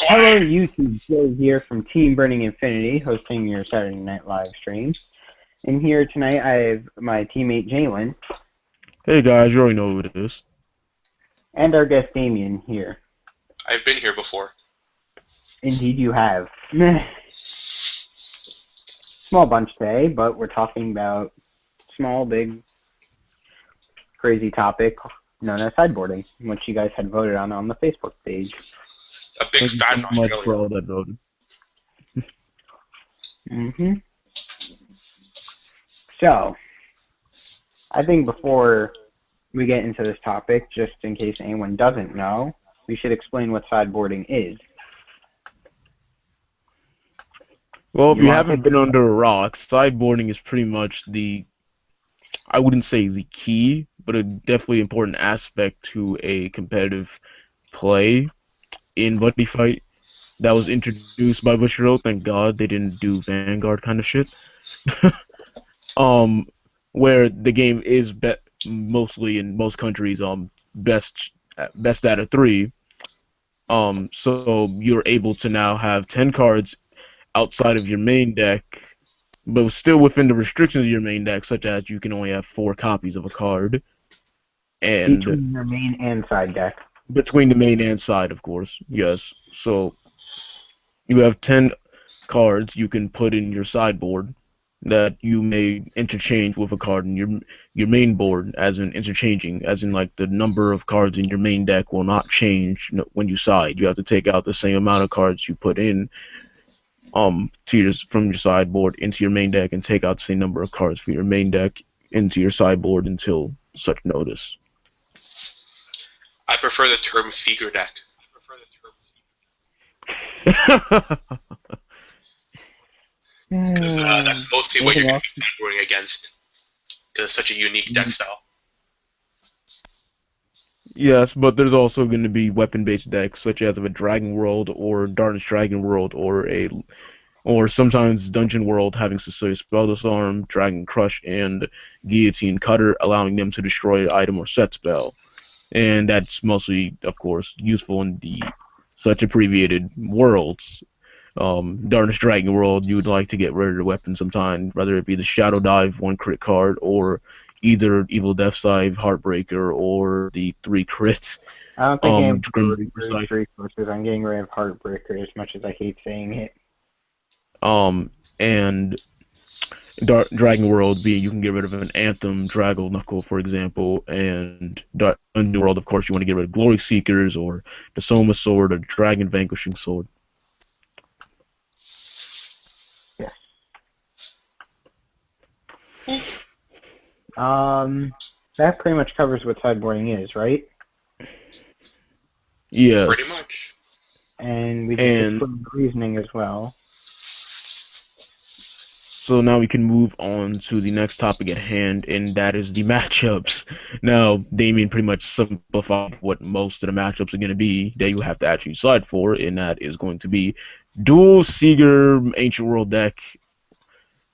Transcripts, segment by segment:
Hello YouTube, Joe here from Team Burning Infinity, hosting your Saturday night live stream. And here tonight I have my teammate Jalen. Hey guys, you already know who it is. And our guest Damien here. I've been here before. Indeed you have. Small bunch today, but we're talking about small, big, crazy topic known as sideboarding, which you guys had voted on the Facebook page. A big fan of Australia. For all that voted. So, I think before we get into this topic, just in case anyone doesn't know, we should explain what sideboarding is. Well, if you haven't been under a rock, sideboarding is pretty much I wouldn't say the key, but a definitely important aspect to a competitive play in Buddy Fight that was introduced by Bushiroad. Thank God they didn't do Vanguard kind of shit. Where the game is mostly in most countries best out of 3. So you're able to now have 10 cards outside of your main deck, but still within the restrictions of your main deck, such as you can only have 4 copies of a card. And between your main and side deck. Between the main and side, of course, yes. So you have 10 cards you can put in your sideboard that you may interchange with a card in your main board, as in interchanging, as in like the number of cards in your main deck will not change when you side. You have to take out the same amount of cards you put in from your sideboard into your main deck and take out the same number of cards for your main deck into your sideboard until such notice. I prefer the term Seeger deck. That's mostly what you're going to be sideboarding against, because it's such a unique deck style. Yes, but there's also going to be weapon-based decks, such as a Dragon World or Darkness Dragon World, or sometimes Dungeon World having Cecilia Spell Disarm, Dragon Crush, and Guillotine Cutter, allowing them to destroy an item or set spell. And that's mostly, of course, useful in such abbreviated worlds. Darkness Dragon World, you would like to get rid of the weapon sometime, whether it be the Shadow Dive 1 crit card, or either Evil Death Scythe, Heartbreaker, or the 3 crits. I don't think I'm getting rid of Heartbreaker as much as I hate saying it. And Dragon World being you can get rid of an Anthem, Draggle Knuckle, for example, and Dungeon World, of course, you want to get rid of Glory Seekers, or the Soma Sword, or Dragon Vanquishing Sword. Yes. That pretty much covers what sideboarding is, right? Yes. Pretty much. And we just explained the reasoning as well. So now we can move on to the next topic at hand, and that is the matchups. Now, Damien pretty much simplified what most of the matchups are going to be that you have to actually side for, and that is going to be dual Seeger Ancient World deck.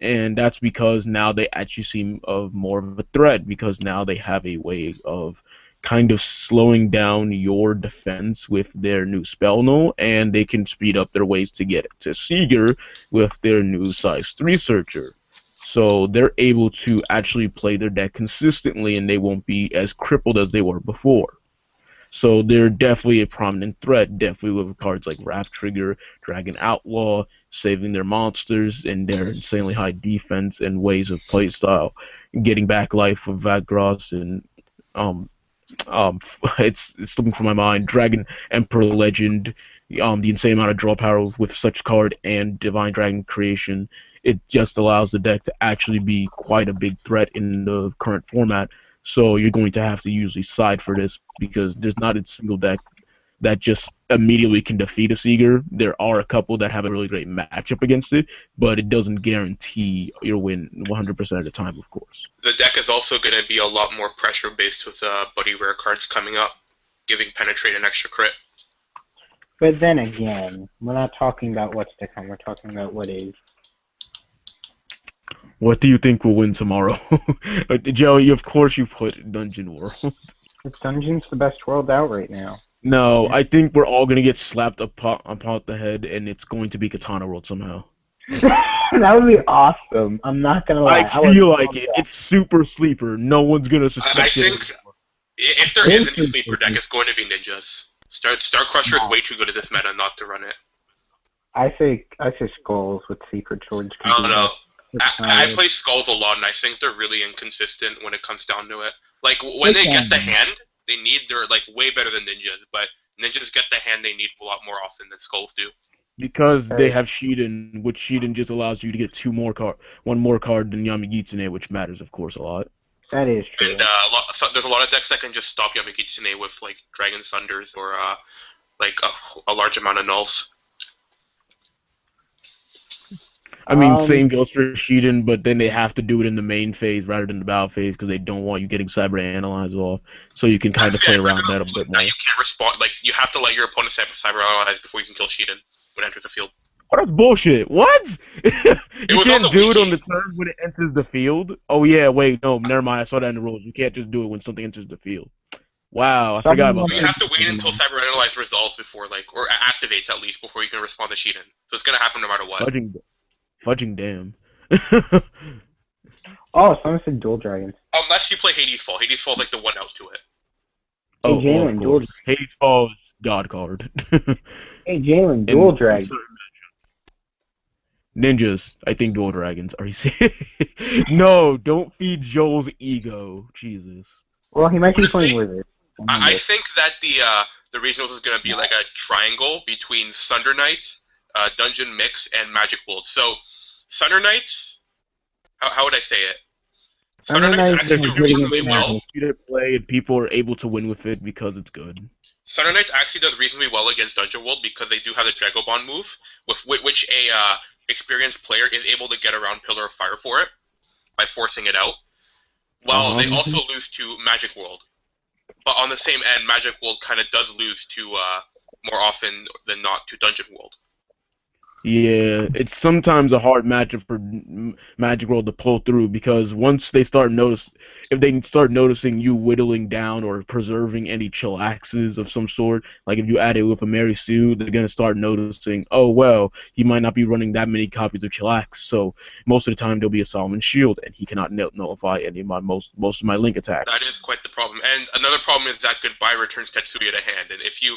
And that's because now they actually seem of more of a threat, because now they have a way of kind of slowing down your defense with their new spell null, and they can speed up their ways to get to Seeger with their new size 3 searcher. So they're able to actually play their deck consistently, and they won't be as crippled as they were before. So they're definitely a prominent threat, definitely with cards like Wrath Trigger, Dragon Outlaw, saving their monsters, and their insanely high defense and ways of playstyle, getting back life with Vagros, and it's slipping from my mind. Dragon Emperor Legend, the insane amount of draw power with such card, and Divine Dragon Creation. It just allows the deck to actually be quite a big threat in the current format. So you're going to have to usually side for this, because there's not a single deck that just immediately can defeat a Seeger. There are a couple that have a really great matchup against it, but it doesn't guarantee your win 100% of the time, of course. The deck is also going to be a lot more pressure-based with Buddy Rare cards coming up, giving Penetrate an extra crit. But then again, we're not talking about what's to come, we're talking about what is. What do you think will win tomorrow? Joey, of course you put Dungeon World. Dungeon's the best world out right now. No, I think we're all gonna get slapped upon the head, and it's going to be Katana World somehow. That would be awesome. I'm not gonna lie. I feel like it. It's super sleeper. No one's gonna suspect I it. think if there is any sleeper deck, it's going to be ninjas. Star Crusher is way too good at this meta not to run it. I say Skulls with Secret Swords. I don't know. I play Skulls a lot, and I think they're really inconsistent when it comes down to it. Like, when they get the hand, they're, like, way better than ninjas, but ninjas get the hand they need a lot more often than Skulls do. Because they have Shiden, which Shiden just allows you to get one more card than Yamagitsune, which matters, of course, a lot. That is true. And there's a lot of decks that can just stop Yamagitsune with, like, Dragon Thunders or, like, a large amount of nulls. I mean, same goes for Shiden, but then they have to do it in the main phase rather than the battle phase because they don't want you getting Cyber Analyze off. So you can kind of play around that a bit more. You can't respond. Like, you have to let your opponent Cyber Analyze before you can kill Shiden when it enters the field. Oh, that's bullshit. What? You can't do it on the wiki. turn when it enters the field? Oh, yeah, wait, no, never mind. I saw that in the rules. You can't just do it when something enters the field. Wow, I forgot about that. You have to wait until Cyber Analyze resolves before, like, or activates at least before you can respond to Shiden. So it's gonna happen no matter what. Fudging damn. Oh, someone said Dual Dragons. Unless you play Hades Fall. Hades Fall is like the one out to it. Oh, Hey, Jalen, of course. Hades Fall is God card. Hey, Jalen, Dual Dragons. Ninjas. I think Dual Dragons. Are you serious? No, don't feed Joel's ego. Jesus. Well, he might be playing Wizards. I think that the regionals is gonna be like a triangle between Thunder Knights, Dungeon Mix, and Magic World. So, Thunder Knights, how would I say it? Thunder Knights actually do reasonably well. Play and people are able to win with it because it's good. Thunder Knights actually does reasonably well against Dungeon World because they do have the Dragobond move, with which a experienced player is able to get around Pillar of Fire for it by forcing it out. While they also lose to Magic World. But on the same end, Magic World kind of does lose to, more often than not, to Dungeon World. Yeah, it's sometimes a hard matchup for Magic World to pull through because once they start if they start noticing you whittling down or preserving any chillaxes of some sort, like if you add it with a Mary Sue, they're gonna start noticing, oh well, he might not be running that many copies of chillax, so most of the time there'll be a Solomon Shield, and he cannot nullify any of my most of my link attacks. That is quite the problem, and another problem is that Goodbye returns Tetsuya to hand, and if you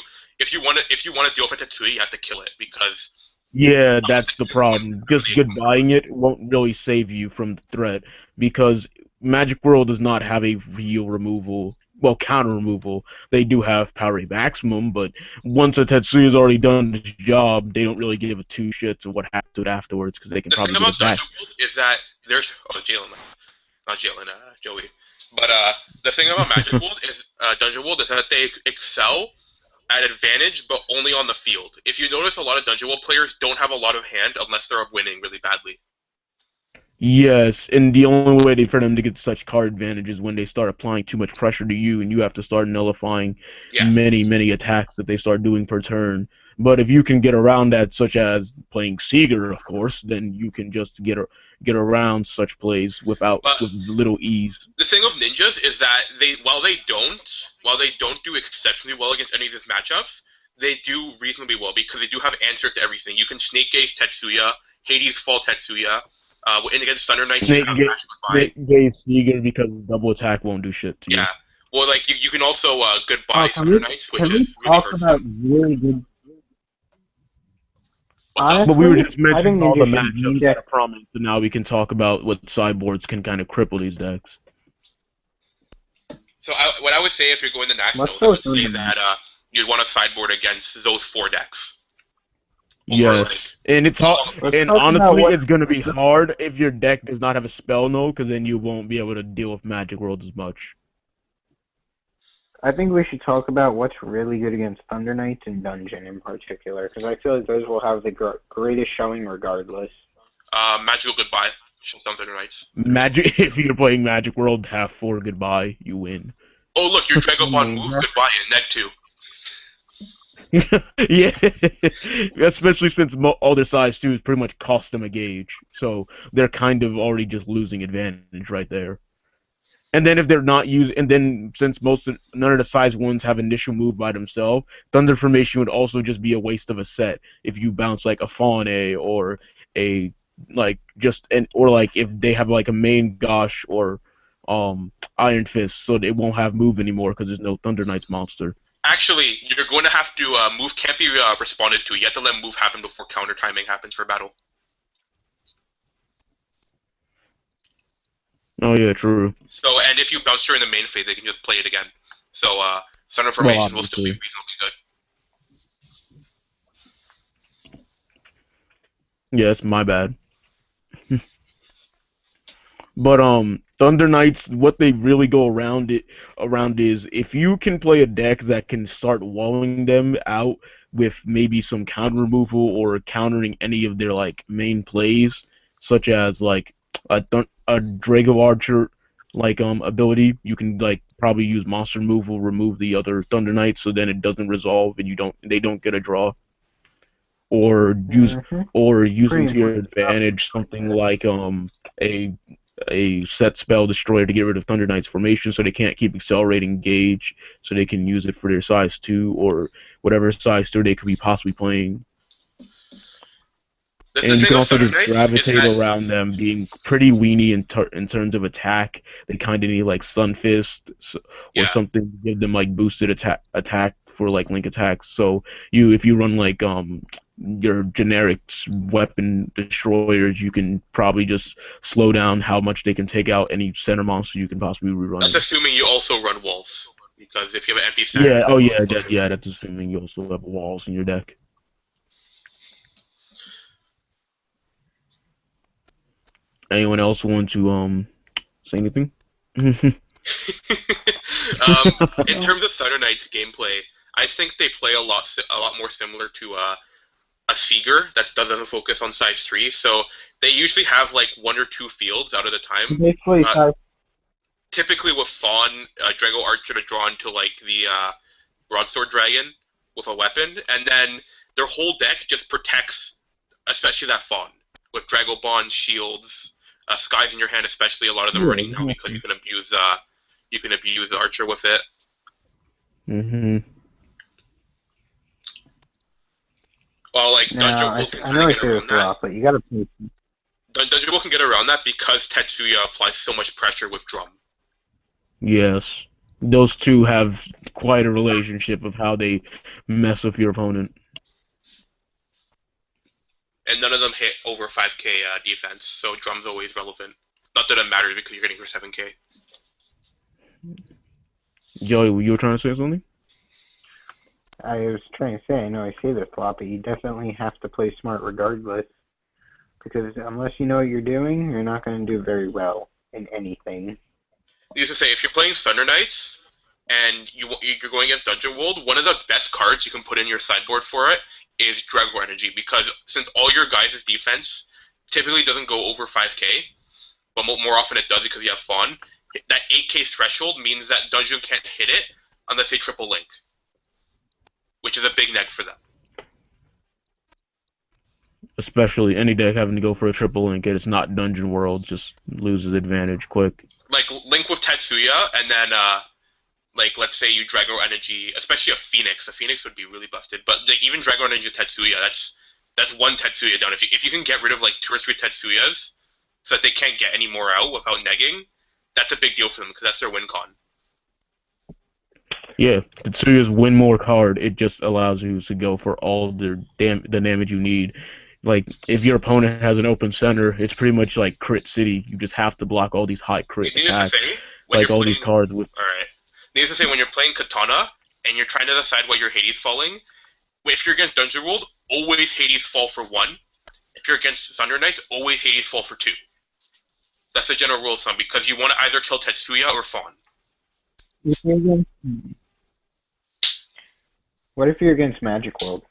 want to deal with Tetsuya, you have to kill it because. Yeah, that's the problem. Just goodbying it won't really save you from the threat because Magic World does not have a real removal, well, counter removal. They do have Power Maximum, but once a Tetsuya's already done its job, they don't really give a two shits of what happens to it afterwards because they can probably get it back. The thing about Dungeon World is that there's not Jalen, Joey. But the thing about Magic World is Dungeon World is that they excel at advantage, but only on the field. If you notice, a lot of Dungeon World players don't have a lot of hand unless they're winning really badly. Yes, and the only way for them to get such card advantage is when they start applying too much pressure to you, and you have to start nullifying many attacks that they start doing per turn. But if you can get around that, such as playing Seeger, of course, then you can just get around such plays with little ease. The thing of ninjas is that while they don't do exceptionally well against any of these matchups, they do reasonably well because they do have answers to everything. You can Snake Gaze Tetsuya, Hades Fall Tetsuya, and against Thunder Knights, Snake Gaze Seeger because double attack won't do shit to you. Yeah, well, like you can also Goodbye Thunder Knights, which is really hurtful. Really good. Honestly, but we were just mentioning all the matchups that are prominent, so now we can talk about what sideboards can kind of cripple these decks. So what I would say if you're going to Nationals, I would say that you'd want to sideboard against those 4 decks. Yes, and honestly, it's going to be hard if your deck does not have a spell node, because then you won't be able to deal with Magic World as much. I think we should talk about what's really good against Thunder Knights and Dungeon in particular, because I feel like those will have the greatest showing regardless. Magical Goodbye. Thunder Knights. If you're playing Magic World, have 4 Goodbye, you win. Oh look, your Dragobond moves Goodbye and Neg 2. Yeah, especially since all their size 2 is pretty much cost them a gauge, so they're kind of already just losing advantage right there. And then if they're not using, and then since none of the size ones have initial move by themselves, Thunder Formation would also just be a waste of a set if you bounce like a Fawn A or a like just an or like if they have like a main Gosh or Iron Fist, so it won't have move anymore because there's no Thunder Knights monster. Actually, you're going to have to move can't be responded to. You have to let move happen before counter timing happens for battle. Oh yeah, true. So, and if you bounce during the main phase, they can just play it again. So, Thunder Formation will still be reasonably good. Yes, my bad. But Thunder Knights, what they really go around is if you can play a deck that can start walling them out with maybe some counter removal or countering any of their like main plays, such as like a Drago Archer like ability, you can like probably use monster removal, remove the other Thunder Knights, so then it doesn't resolve and they don't get a draw. Or using to your advantage something like a set spell destroyer to get rid of Thunder Knight's formation so they can't keep accelerating gauge, so they can use it for their size 2 or whatever size 2 they could be possibly playing. And you can also just gravitate around them being pretty weenie in terms of attack. They kind of need like Sunfist or something to give them like boosted attack for like link attacks. So if you run like your generic weapon destroyers, you can probably just slow down how much they can take out any center monster you can possibly rerun. That's assuming you also run walls, because if you have an MP center... Yeah, that's assuming you also have walls in your deck. Anyone else want to say anything? In terms of Thunder Knight's gameplay, I think they play a lot more similar to a Seeger that doesn't focus on size 3. So they usually have like 1 or 2 fields out of the time. Typically with Fawn, Drago Archer to draw into like the Broadsword Dragon with a weapon, and then their whole deck just protects, especially that Fawn, with Drago Bond, shields, Skies in your hand, especially a lot of them running now because you can abuse Archer with it. Well, like Dungeon Wolf can kind of get around that. But you gotta play. Dungeon Wolf can get around that because Tetsuya applies so much pressure with Drum. Yes, those two have quite a relationship of how they mess with your opponent. And none of them hit over 5k defense, so Drum's always relevant. Not that it matters because you're getting for 7k. Joey, you were trying to say something? I was trying to say, I know I say this a lot, but you definitely have to play smart regardless. Because unless you know what you're doing, you're not going to do very well in anything. I used to say, if you're playing Thunder Knights, and you're going against Dungeon World, one of the best cards you can put in your sideboard for it is Drago Energy, because since all your guys' defense typically doesn't go over 5k, but more often it does because you have Fawn, that 8k threshold means that Dungeon can't hit it unless they triple link, which is a big neg for them. Especially any deck having to go for a triple link, and it's not Dungeon World, just loses advantage quick. Like, link with Tetsuya, and then, like, let's say you Drago Energy, especially a Phoenix. A Phoenix would be really busted, but like, even Drago Energy Tetsuya, that's one Tetsuya down. If you can get rid of, like, 2 or 3 Tetsuyas, so that they can't get any more out without negging, that's a big deal for them, because that's their win con. Yeah, Tetsuya's win more card, it just allows you to go for all the damage you need. Like, if your opponent has an open center, it's pretty much like Crit City. You just have to block all these high crit attacks. Like all these cards with... Alright. Needless to say, when you're playing Katana, and you're trying to decide what your Hades falling, if you're against Dungeon World, always Hades fall for 1. If you're against Thunder Knights, always Hades fall for 2. That's the general rule of thumb, because you want to either kill Tetsuya or Fawn. What if you're against Magic World?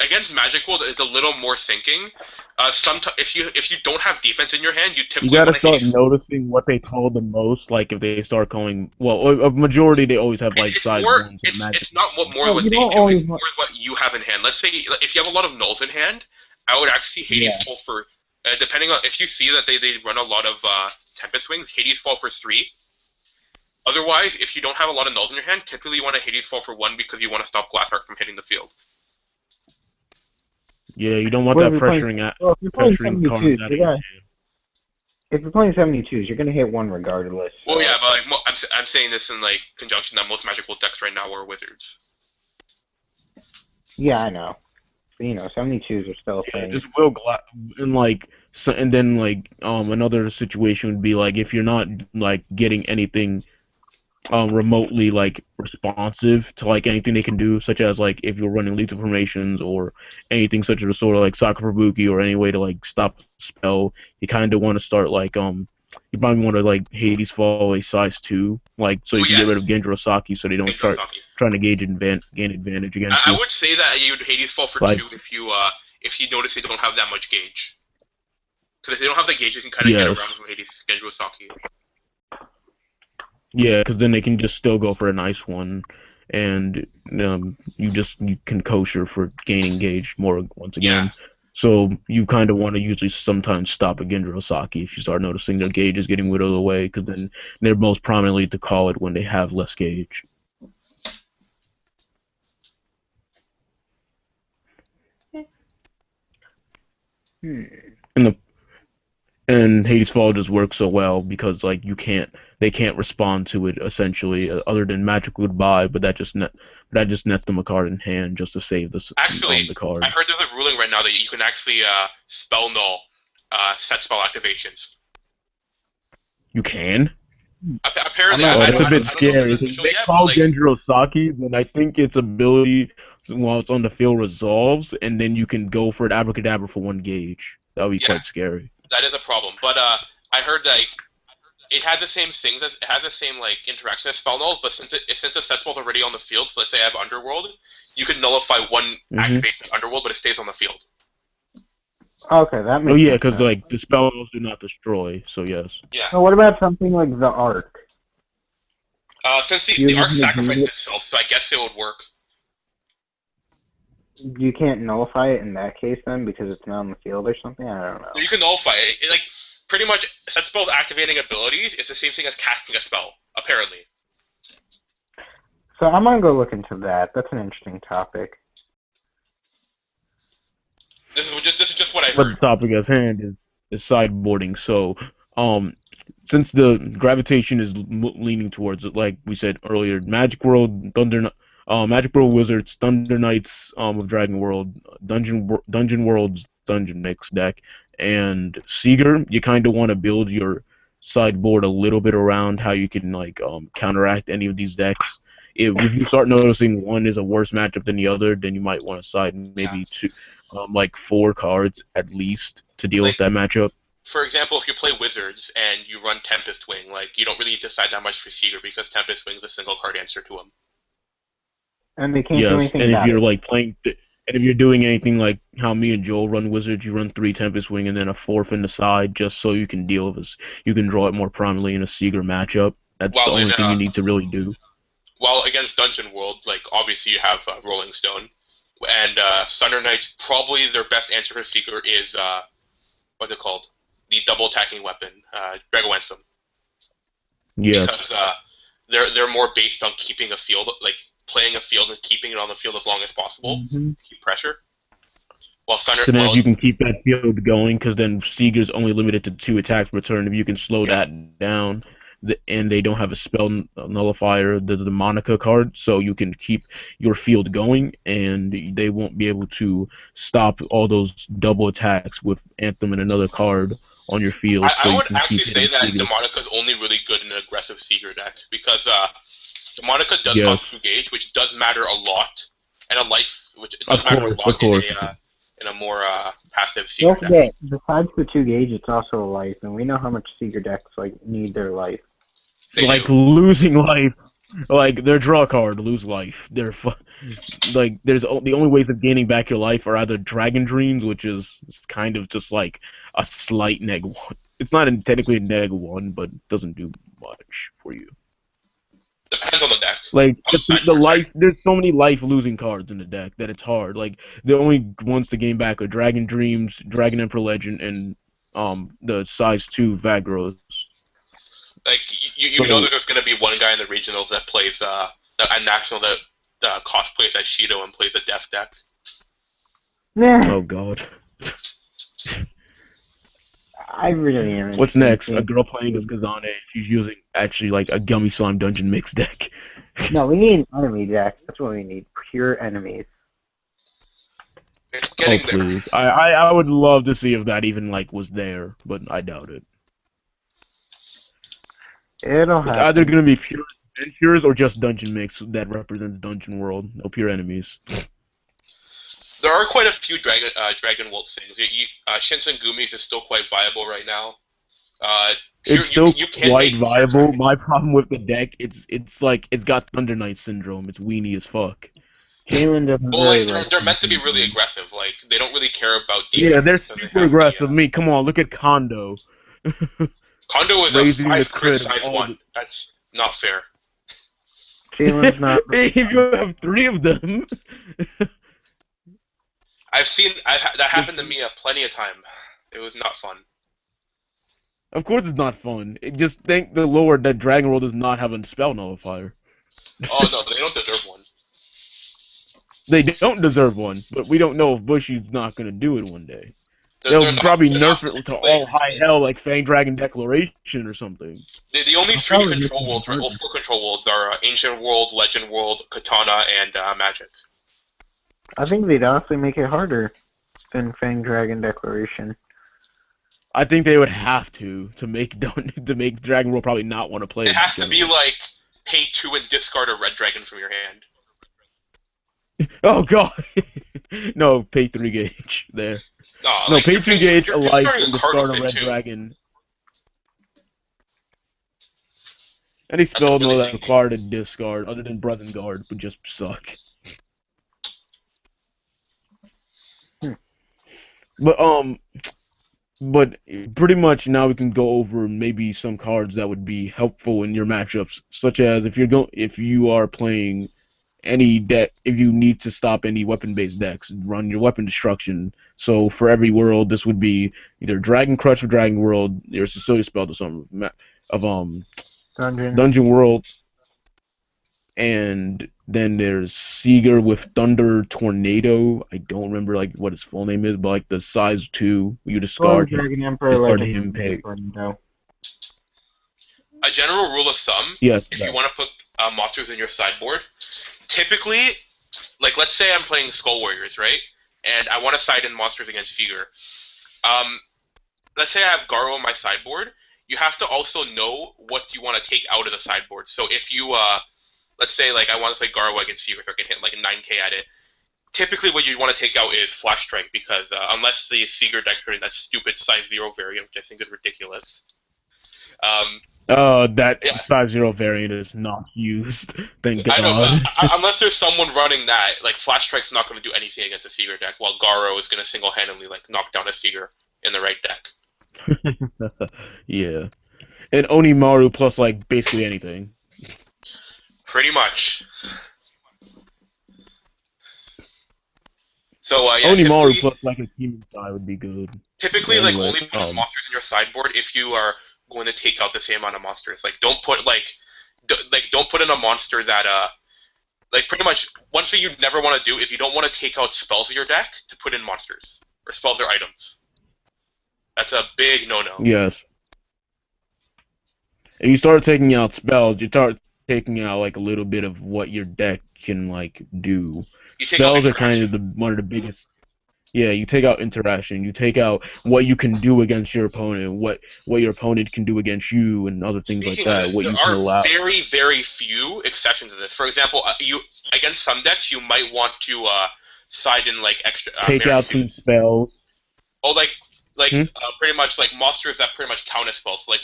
Against Magic World, it's a little more thinking. If you don't have defense in your hand, you typically gotta start noticing what they call the most. Like if they start calling, well, a majority they always have like side ones. It's not what more what they do. It's more what you have in hand. Let's say if you have a lot of nulls in hand, I would actually Hades fall for. Depending on if you see that they run a lot of Tempest Wings, Hades fall for 3. Otherwise, if you don't have a lot of nulls in your hand, typically you want to Hades Fall for 1 because you want to stop Glassheart from hitting the field. Yeah, you don't want Well, that if you're playing pressuring 72s, cards out of your hand. if you're playing 72s, you're gonna hit 1 regardless. So. Well, yeah, but like I'm saying this in like conjunction that most Magic World decks right now are Wizards. Yeah, I know. But, 72s are still a thing. Just and then another situation would be like if you're not like getting anything remotely like responsive to like anything they can do, such as like if you're running lethal formations or anything such as sort of like Soccer for Buki or any way to like stop spell, you kind of want to start like you probably want to like Hades Fall a size 2, like so you can get rid of Genjiro Saki so they don't start trying to gain advantage against you. I would say that you would Hades Fall for 2 if you notice they don't have that much gauge. Because if they don't have the gauge, you can kind of get around from Hades Genjiro Saki. Yeah, because then they can just still go for a nice one, and you can kosher for gaining gauge more once again. Yeah. So you kind of want to usually sometimes stop a Genjiro Saki if you start noticing their gauge is getting whittled away, because then they're most prominently to call it when they have less gauge. And Hades Fall just works so well because like they can't respond to it essentially other than Magical Goodbye, but that just nets them a card in hand just to save the card. I heard there's a ruling right now that you can actually spell null set spell activations. You can? Apparently, that's a bit scary. If they call Genjiro Saki, then I think its ability while it's on the field resolves, and then you can go for an Abracadabra for 1 gauge. That would be quite scary. That is a problem, but I heard that it has the same things. It has the same like interaction as spell nulls, but since the set spell's already on the field, so let's say I have Underworld, you can nullify 1 activation of Underworld, but it stays on the field. Okay, that makes sense. Yeah, because like the spell nulls do not destroy, so yes. Yeah. So what about something like the Arc? Since the Arc sacrificed itself, so I guess it would work. You can't nullify it in that case then because it's not on the field or something? I don't know. You can nullify it. Like, pretty much, set spells activating abilities is the same thing as casting a spell, apparently. So I'm gonna go look into that. That's an interesting topic. This is just what I heard. But the topic at hand is sideboarding. So, since the gravitation is leaning towards it, like we said earlier, Magic World Wizards, Thunder Knights of Dragon World, Dungeon World's Dungeon Mix deck, and Seeger, you kind of want to build your sideboard a little bit around how you can like counteract any of these decks. If you start noticing one is a worse matchup than the other, then you might want to side maybe 4 cards at least to deal with that matchup. For example, if you play Wizards and you run Tempest Wing, like you don't really decide that much for Seeger because Tempest Wing is a single card answer to him. And they can't do anything and about if you're it. like playing, and if you're doing anything like how me and Joel run Wizards, you run 3 Tempest Wing and then a 4th in the side, just so you can deal with this. You can draw it more prominently in a Seeger matchup. That's the only thing you need to really do. While against Dungeon World, like obviously you have Rolling Stone, and Thunder Knights, probably their best answer for Seeger is what's it called? The double attacking weapon, Drago Anthem. Yes. Because they're more based on keeping a field, like playing a field and keeping it on the field as long as possible, keep pressure. While Thunder, so then if you can keep that field going, because then Seeger's only limited to 2 attacks per turn, if you can slow that down, and they don't have a spell nullifier, the Monica card, so you can keep your field going, and they won't be able to stop all those double attacks with Anthem and another card on your field. I would actually say that Demonica is only really good in an aggressive Seeger deck, because Demonica does cost 2 gauge, which does matter a lot, and a life, which does matter a lot in a more passive Seeger deck. Besides the 2 gauge, it's also a life, and we know how much Seeger decks need their life. Losing life, like their draw card, lose life. They're there's the only ways of gaining back your life are either Dragon Dreams, which is kind of just like a slight -1. It's not technically a -1, but it doesn't do much for you. Depends on the deck. Like the life, there's so many life losing cards in the deck that it's hard. Like the only ones to gain back are Dragon Dreams, Dragon Emperor Legend, and the size 2 Vagros. Like you know that there's gonna be one guy in the regionals that plays a national that cosplays as Shido and plays a Death deck. Oh god. I really am. What's next? A girl playing as Kazane. She's using actually like a Gummy Slime Dungeon mix deck. No, we need enemy deck. That's what we need. Pure enemies. It's Oh getting there. please. I would love to see if that even like was there, but I doubt it. It'll It's happen. either gonna be pure adventures or just dungeon mix that represents Dungeon World. No pure enemies. There are quite a few Dragon World things. Shinsen Gumis is still quite viable right now. It's still you can quite make viable. My problem with the deck, it's like it's got Thunder Knight syndrome. It's weenie as fuck. Jalen doesn't Well, really like they're meant to be really aggressive. Like they don't really care about defense. Yeah, they're so they super have aggressive. Come on, look at Kondo. Kondo is Raising a the 5 crit crit size of all one. That's not fair. Jalen's not. If you have 3 of them. That happened to me plenty of time. It was not fun. Of course it's not fun. Just thank the Lord that Dragon World does not have a spell nullifier. Oh no, they don't deserve one. They don't deserve one, but we don't know if Bushy's not gonna do it one day. They're They'll probably nerf not it to playing. all high hell like Fang Dragon Declaration or something. The only 3 control worlds, right? Well, 4 control worlds are Ancient World, Legend World, Katana, and Magic. I think they'd honestly make it harder than Fang Dragon Declaration. I think they would have to make Dragon World probably not want to play. It has to be like pay 2 and discard a red dragon from your hand. Oh god, no, pay 3 gauge there. No, like, pay 2 gauge a life discarding and a card discard with a it, red too. dragon. Any spell really that thinking. required a discard other than Breath and Guard would just suck. But pretty much now we can go over maybe some cards that would be helpful in your matchups, such as if you are playing any deck, if you need to stop any weapon-based decks, run your weapon destruction. So for every world, this would be either Dragon Crutch for Dragon World, your Cecilia spell to some of Dungeon World, and then there's Seeger with Thunder Tornado. I don't remember like what his full name is, but like the size 2, you discard him. Dragon Emperor, Discard like him, pick. A general rule of thumb, Yes. if you want to put monsters in your sideboard, typically, like let's say I'm playing Skull Warriors, right? And I want to side in monsters against Seeger. Let's say I have Garo on my sideboard. You have to also know what you want to take out of the sideboard. So if you, let's say like I want to play Garo against Seeger, so I can hit like a 9k at it. Typically what you want to take out is Flash Strike, because unless the Seeger deck's running that stupid size 0 variant, which I think is ridiculous. That size 0 variant is not used. Thank God. I know, but unless there's someone running that, like Flash Strike's not going to do anything against a Seeger deck, while Garo is going to single-handedly like knock down a Seeger in the right deck. Yeah. And Onimaru plus like basically anything. Pretty much. So yeah, Onimaru plus like a human side would be good. Typically, Anyway, like only put monsters in your sideboard if you are going to take out the same amount of monsters. Like don't put don't put in a monster that like pretty much one thing you never want to do is you don't want to take out spells of your deck to put in monsters or spells or items. That's a big no-no. Yes. If you start taking out spells, you start taking out like a little bit of what your deck can like do. Spells are kind of one of the biggest. Yeah, you take out interaction. You take out what you can do against your opponent, what your opponent can do against you, and other things like that. This, what you can allow. There are very, very few exceptions to this. For example, you against some decks, you might want to side in like extra. Take out some spells. Oh, pretty much like monsters that pretty much count as spells. Like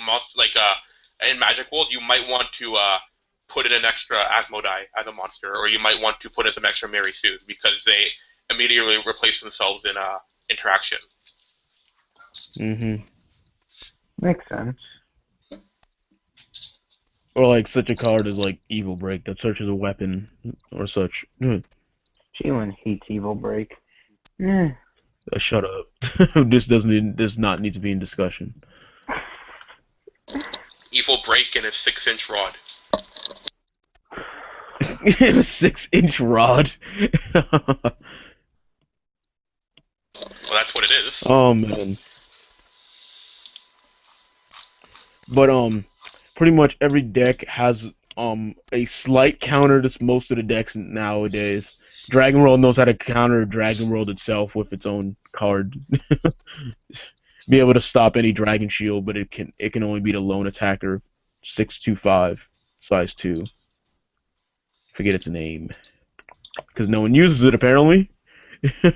in Magic World, you might want to put in an extra Asmodai as a monster, or you might want to put in some extra Mary Sues because they immediately replace themselves in interaction. Makes sense. Or like such a card as like Evil Break that searches a weapon or such. Jalen hates Evil Break. Shut up. This does not need to be in discussion. Evil break and a 6-inch rod. A 6-inch rod. Well, that's what it is. Oh man. But pretty much every deck has a slight counter to most of the decks nowadays. Dragon World knows how to counter Dragon World itself with its own card. Be able to stop any Dragon Shield, but it can only beat a lone attacker, 625, size 2. Forget its name, because no one uses it apparently. There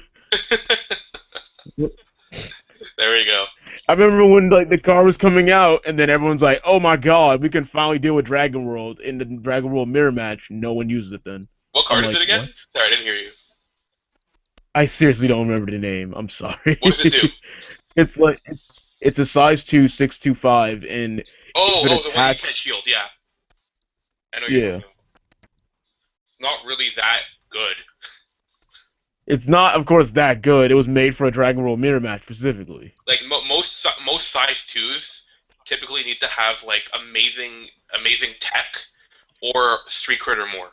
we go. I remember when like the car was coming out, and then everyone's like, "Oh my God, we can finally deal with Dragon World in the Dragon World mirror match." No one uses it then. What card I'm is like, it again? what? Sorry, I didn't hear you. I seriously don't remember the name. I'm sorry. What does it do? It's a size 2, 625, and Oh, if it the one you attacks, can't shield, yeah. I know you're yeah. talking about. It's not really that good. It's not, of course, that good. It was made for a Dragon World mirror match specifically. Like most size 2s typically need to have like amazing tech or street crit or more.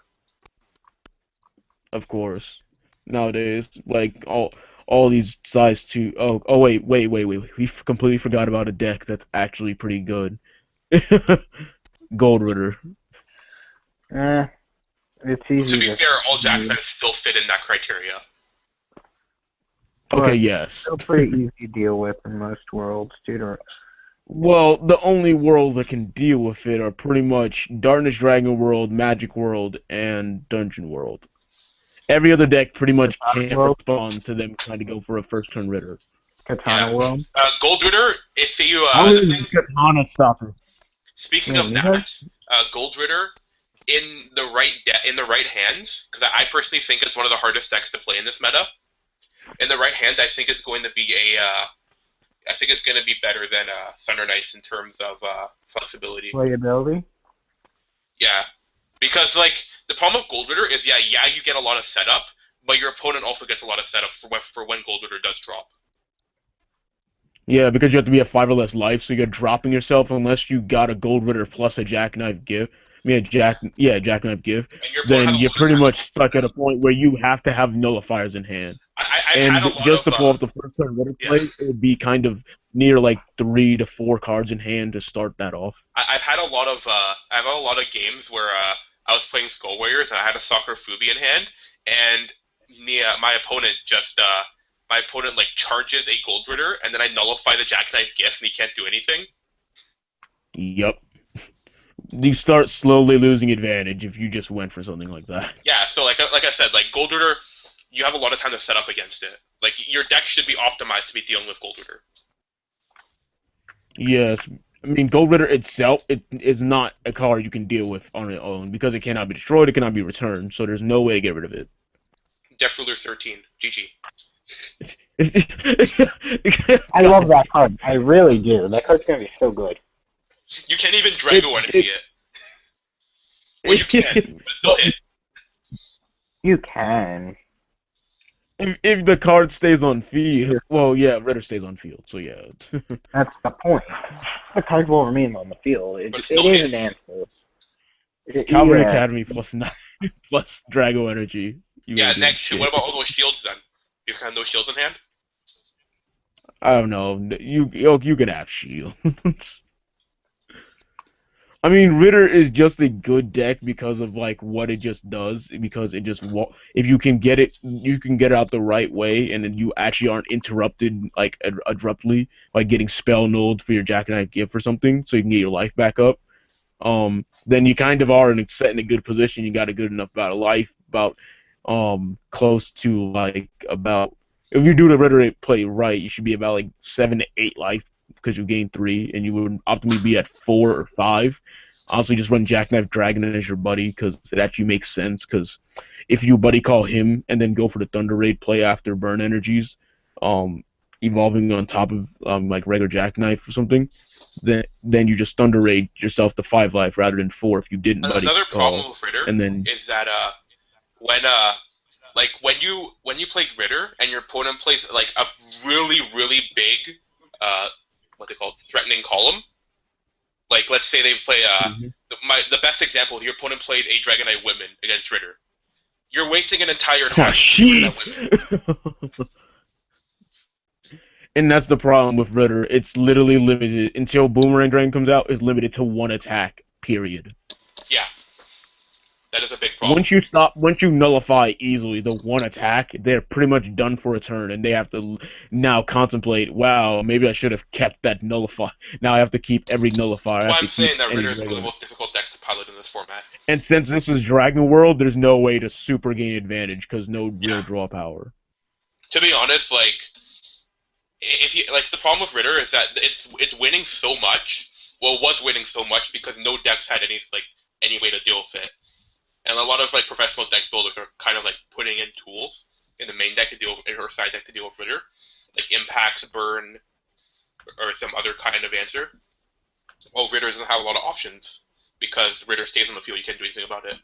Of course. Nowadays, like all these size 2. Oh wait. We completely forgot about a deck that's actually pretty good. Gold Ritter. It's easy To be fair, all jackknives still fit in that criteria. Okay, yes. Still pretty easy to deal with in most worlds, dude. Well, the only worlds that can deal with it are pretty much Darkness Dragon World, Magic World, and Dungeon World. Every other deck pretty much can't respond to them trying to go for a first turn Ritter. Katana World. Gold Ritter, if you How is Katana stopper? Speaking of that, Gold Ritter in the right hands, because I personally think it's one of the hardest decks to play in this meta. In the right hand, I think it's going to be better than Thunder Knights in terms of flexibility. Playability. Yeah, because like the problem with Gold Ritter is you get a lot of setup, but your opponent also gets a lot of setup for when Gold Ritter does drop. Yeah, because you have to be at 5 or less life, so you're dropping yourself unless you got a Gold Ritter plus a Jackknife give. Jackknife give. Then you're pretty much stuck at a point where you have to have nullifiers in hand. To pull off the first turn Ritter play, it would be kind of near like 3 to 4 cards in hand to start that off. I've had a lot of games where I was playing Skull Warriors and I had a Soccer Fubi in hand, and my opponent like charges a Gold Ritter, and then I nullify the Jackknife gift, and he can't do anything. Yep. You start slowly losing advantage if you just went for something like that. Yeah, so like I said, like Gold Ritter, you have a lot of time to set up against it. Like your deck should be optimized to be dealing with Gold Ritter. Yes, I mean Gold Ritter itself, it is not a card you can deal with on its own because it cannot be destroyed, it cannot be returned, so there's no way to get rid of it. Death Ruler 13, GG. I love that card. I really do. That card's gonna be so good. You can't even Drago Energy it. Well, you can, but it's still hit. You can. If the card stays on field, well, yeah, Ritter stays on field, so yeah. That's the point. The card will remain on the field. It is an answer. Calvary Academy plus Drago Energy. Next. What about all those shields then? You have no shields in hand? I don't know. You can have shields. I mean, Ritter is just a good deck because of like what it just does. Because it just if you can get it, you can get it out the right way, and then you actually aren't interrupted like abruptly by getting spell nulled for your Jackknife gift or something, so you can get your life back up. Then you kind of are set in a good position. You got a good enough amount of life, about close to like about if you do the Ritter play right, you should be about like 7 to 8 life. Because you gain 3, and you would optimally be at 4 or 5. Honestly, just run Jackknife Dragon as your buddy, because it actually makes sense, because if you buddy call him and then go for the Thunder Raid play after Burn Energies, evolving on top of like regular Jackknife or something, then you just Thunder Raid yourself to 5 life rather than 4 if you didn't buddy Another call. problem with Ritter and then, is that when you play Ritter and your opponent plays like a really, really big what they call threatening column, Like, let's say they play Mhm. the best example. Your opponent played a Dragonite Women against Ritter. You're wasting an entire Ah, turn with shit. Dragonite Women. And that's the problem with Ritter. It's literally limited until Boomerang Dragon comes out. It's limited to one attack. Period. Yeah, that is a big problem. Once you nullify easily the one attack, they're pretty much done for a turn, and they have to now contemplate. Wow, maybe I should have kept that nullify. Now I have to keep every nullifier. I That's have why to I'm keep saying that any Ritter is one of the regular. most difficult decks to pilot in this format. And since this is Dragon World, there's no way to super gain advantage because no real Yeah. draw power. To be honest, like if you like the problem with Ritter is that it's winning so much. Well, it was winning so much because no decks had any way to deal with it, and a lot of like professional deck builders are kind of like putting in tools in the main deck to deal with, or side deck to deal with Ritter, like impacts, burn, or some other kind of answer. Well, Ritter doesn't have a lot of options because Ritter stays on the field. You can't do anything about it.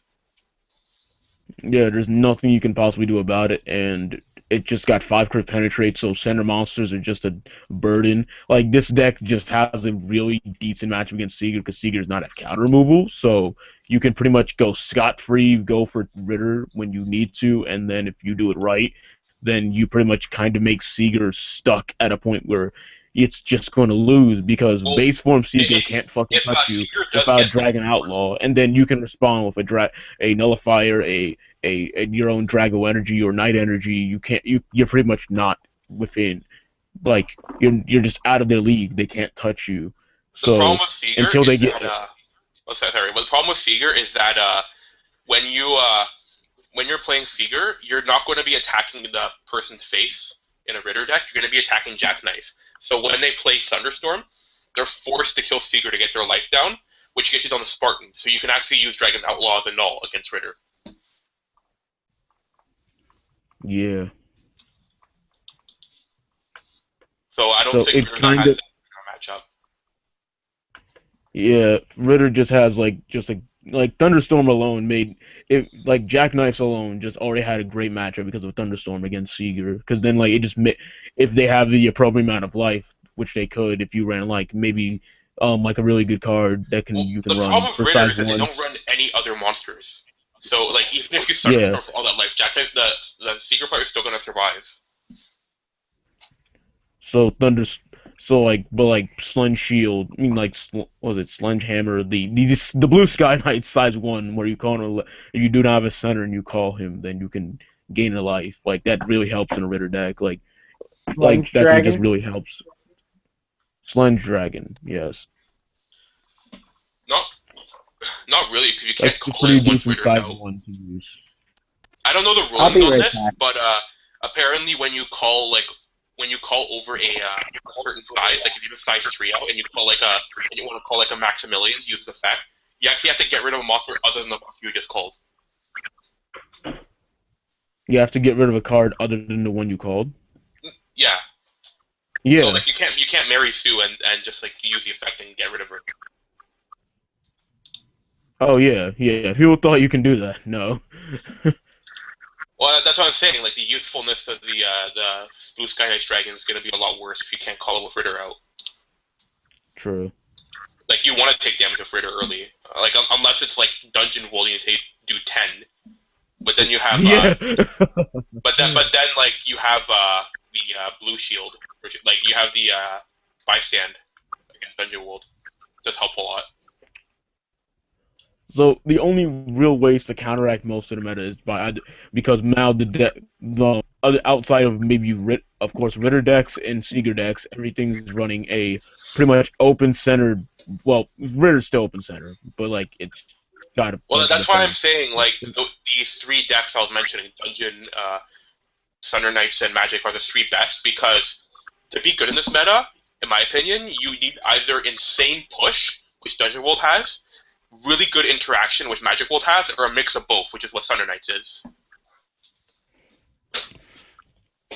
Yeah, there's nothing you can possibly do about it, and it just got 5 crit penetrate, so center monsters are just a burden. Like, this deck just has a really decent matchup against Seeger, because Seeger does not have counter removal, so you can pretty much go scot-free, go for Ritter when you need to, and then if you do it right, then you pretty much kind of make Seeger stuck at a point where it's just going to lose, because Well, base form Seeger if can't fucking if touch you Seeger does without get Dragon Outlaw, and then you can respond with a nullifier, a your own Drago energy or Night energy. You're pretty much not within, like, you're just out of their league. They can't touch you. the problem So with Seeger until they is get that oh, sorry. But the problem with Seeger is that when you when you're playing Seeger, you're not going to be attacking the person's face in a Ritter deck. You're going to be attacking Jackknife. So when they play Thunderstorm, they're forced to kill Seeger to get their life down, which gets you on the Spartan. So you can actually use Dragon Outlaw as a null against Ritter. yeah. So I don't So think it Ritter kind has of that in our matchup. yeah. Ritter just has like Thunderstorm alone made it, like Jackknives alone just already had a great matchup because of Thunderstorm against Seeger, because then like it just if they have the appropriate amount of life, which they could if you ran like maybe like a really good card that Well, you can the run problem with for Ritter size is that they don't ones. run any other monsters. So like even if you Yeah. Thunderstorm for all that life, Jackknife the Seeker player is still going to survive. So Thunder, so like, but like Sludge Shield, I mean like, was it Sledgehammer? The Blue Sky Knight size 1, where you call him, if you do not have a center and you call him, then you can gain a life. Like that really helps in a Ritter deck. Like Lunch that thing just Dragon. really helps. Sludge Dragon, yes, Not not really because you like can't a call pretty it once decent Ritter's size out. 1 to use. I don't know the I'll rulings be on right this, back. but apparently when you call over a certain size, like if you have a size 3 out and you call and you want to call like a Maximilian, use the effect, you actually have to get rid of a monster other than the monster you just called. You have to get rid of a card other than the one you called. Yeah. So Yeah. like you can't marry Sue and just like use the effect and get rid of her. Oh yeah, yeah. People thought you can do that. No. Well, that's what I'm saying. Like the usefulness of the Blue Sky Knight Dragon is going to be a lot worse if you can't call it with Ritter out. True. Like you want to take damage with Ritter early, like unless it's like Dungeon World, you take do 10, but then you have Yeah. but then like you have the Blue Shield, which like you have the Bystand against Dungeon World. Does help a lot. So the only real ways to counteract most of the meta is because now the other outside of maybe of course Ritter decks and Seeger decks, everything's running a pretty much open centered. Well, Ritter's still open center, but like it's got a Well, bunch of that's why I'm defense. saying like these 3 decks I was mentioning, Dungeon, Thunder Knights, and Magic are the 3 best because to be good in this meta, in my opinion, you need either insane push, which Dungeon World has, really good interaction, which Magic World has, or a mix of both, which is what Thunder Knights is.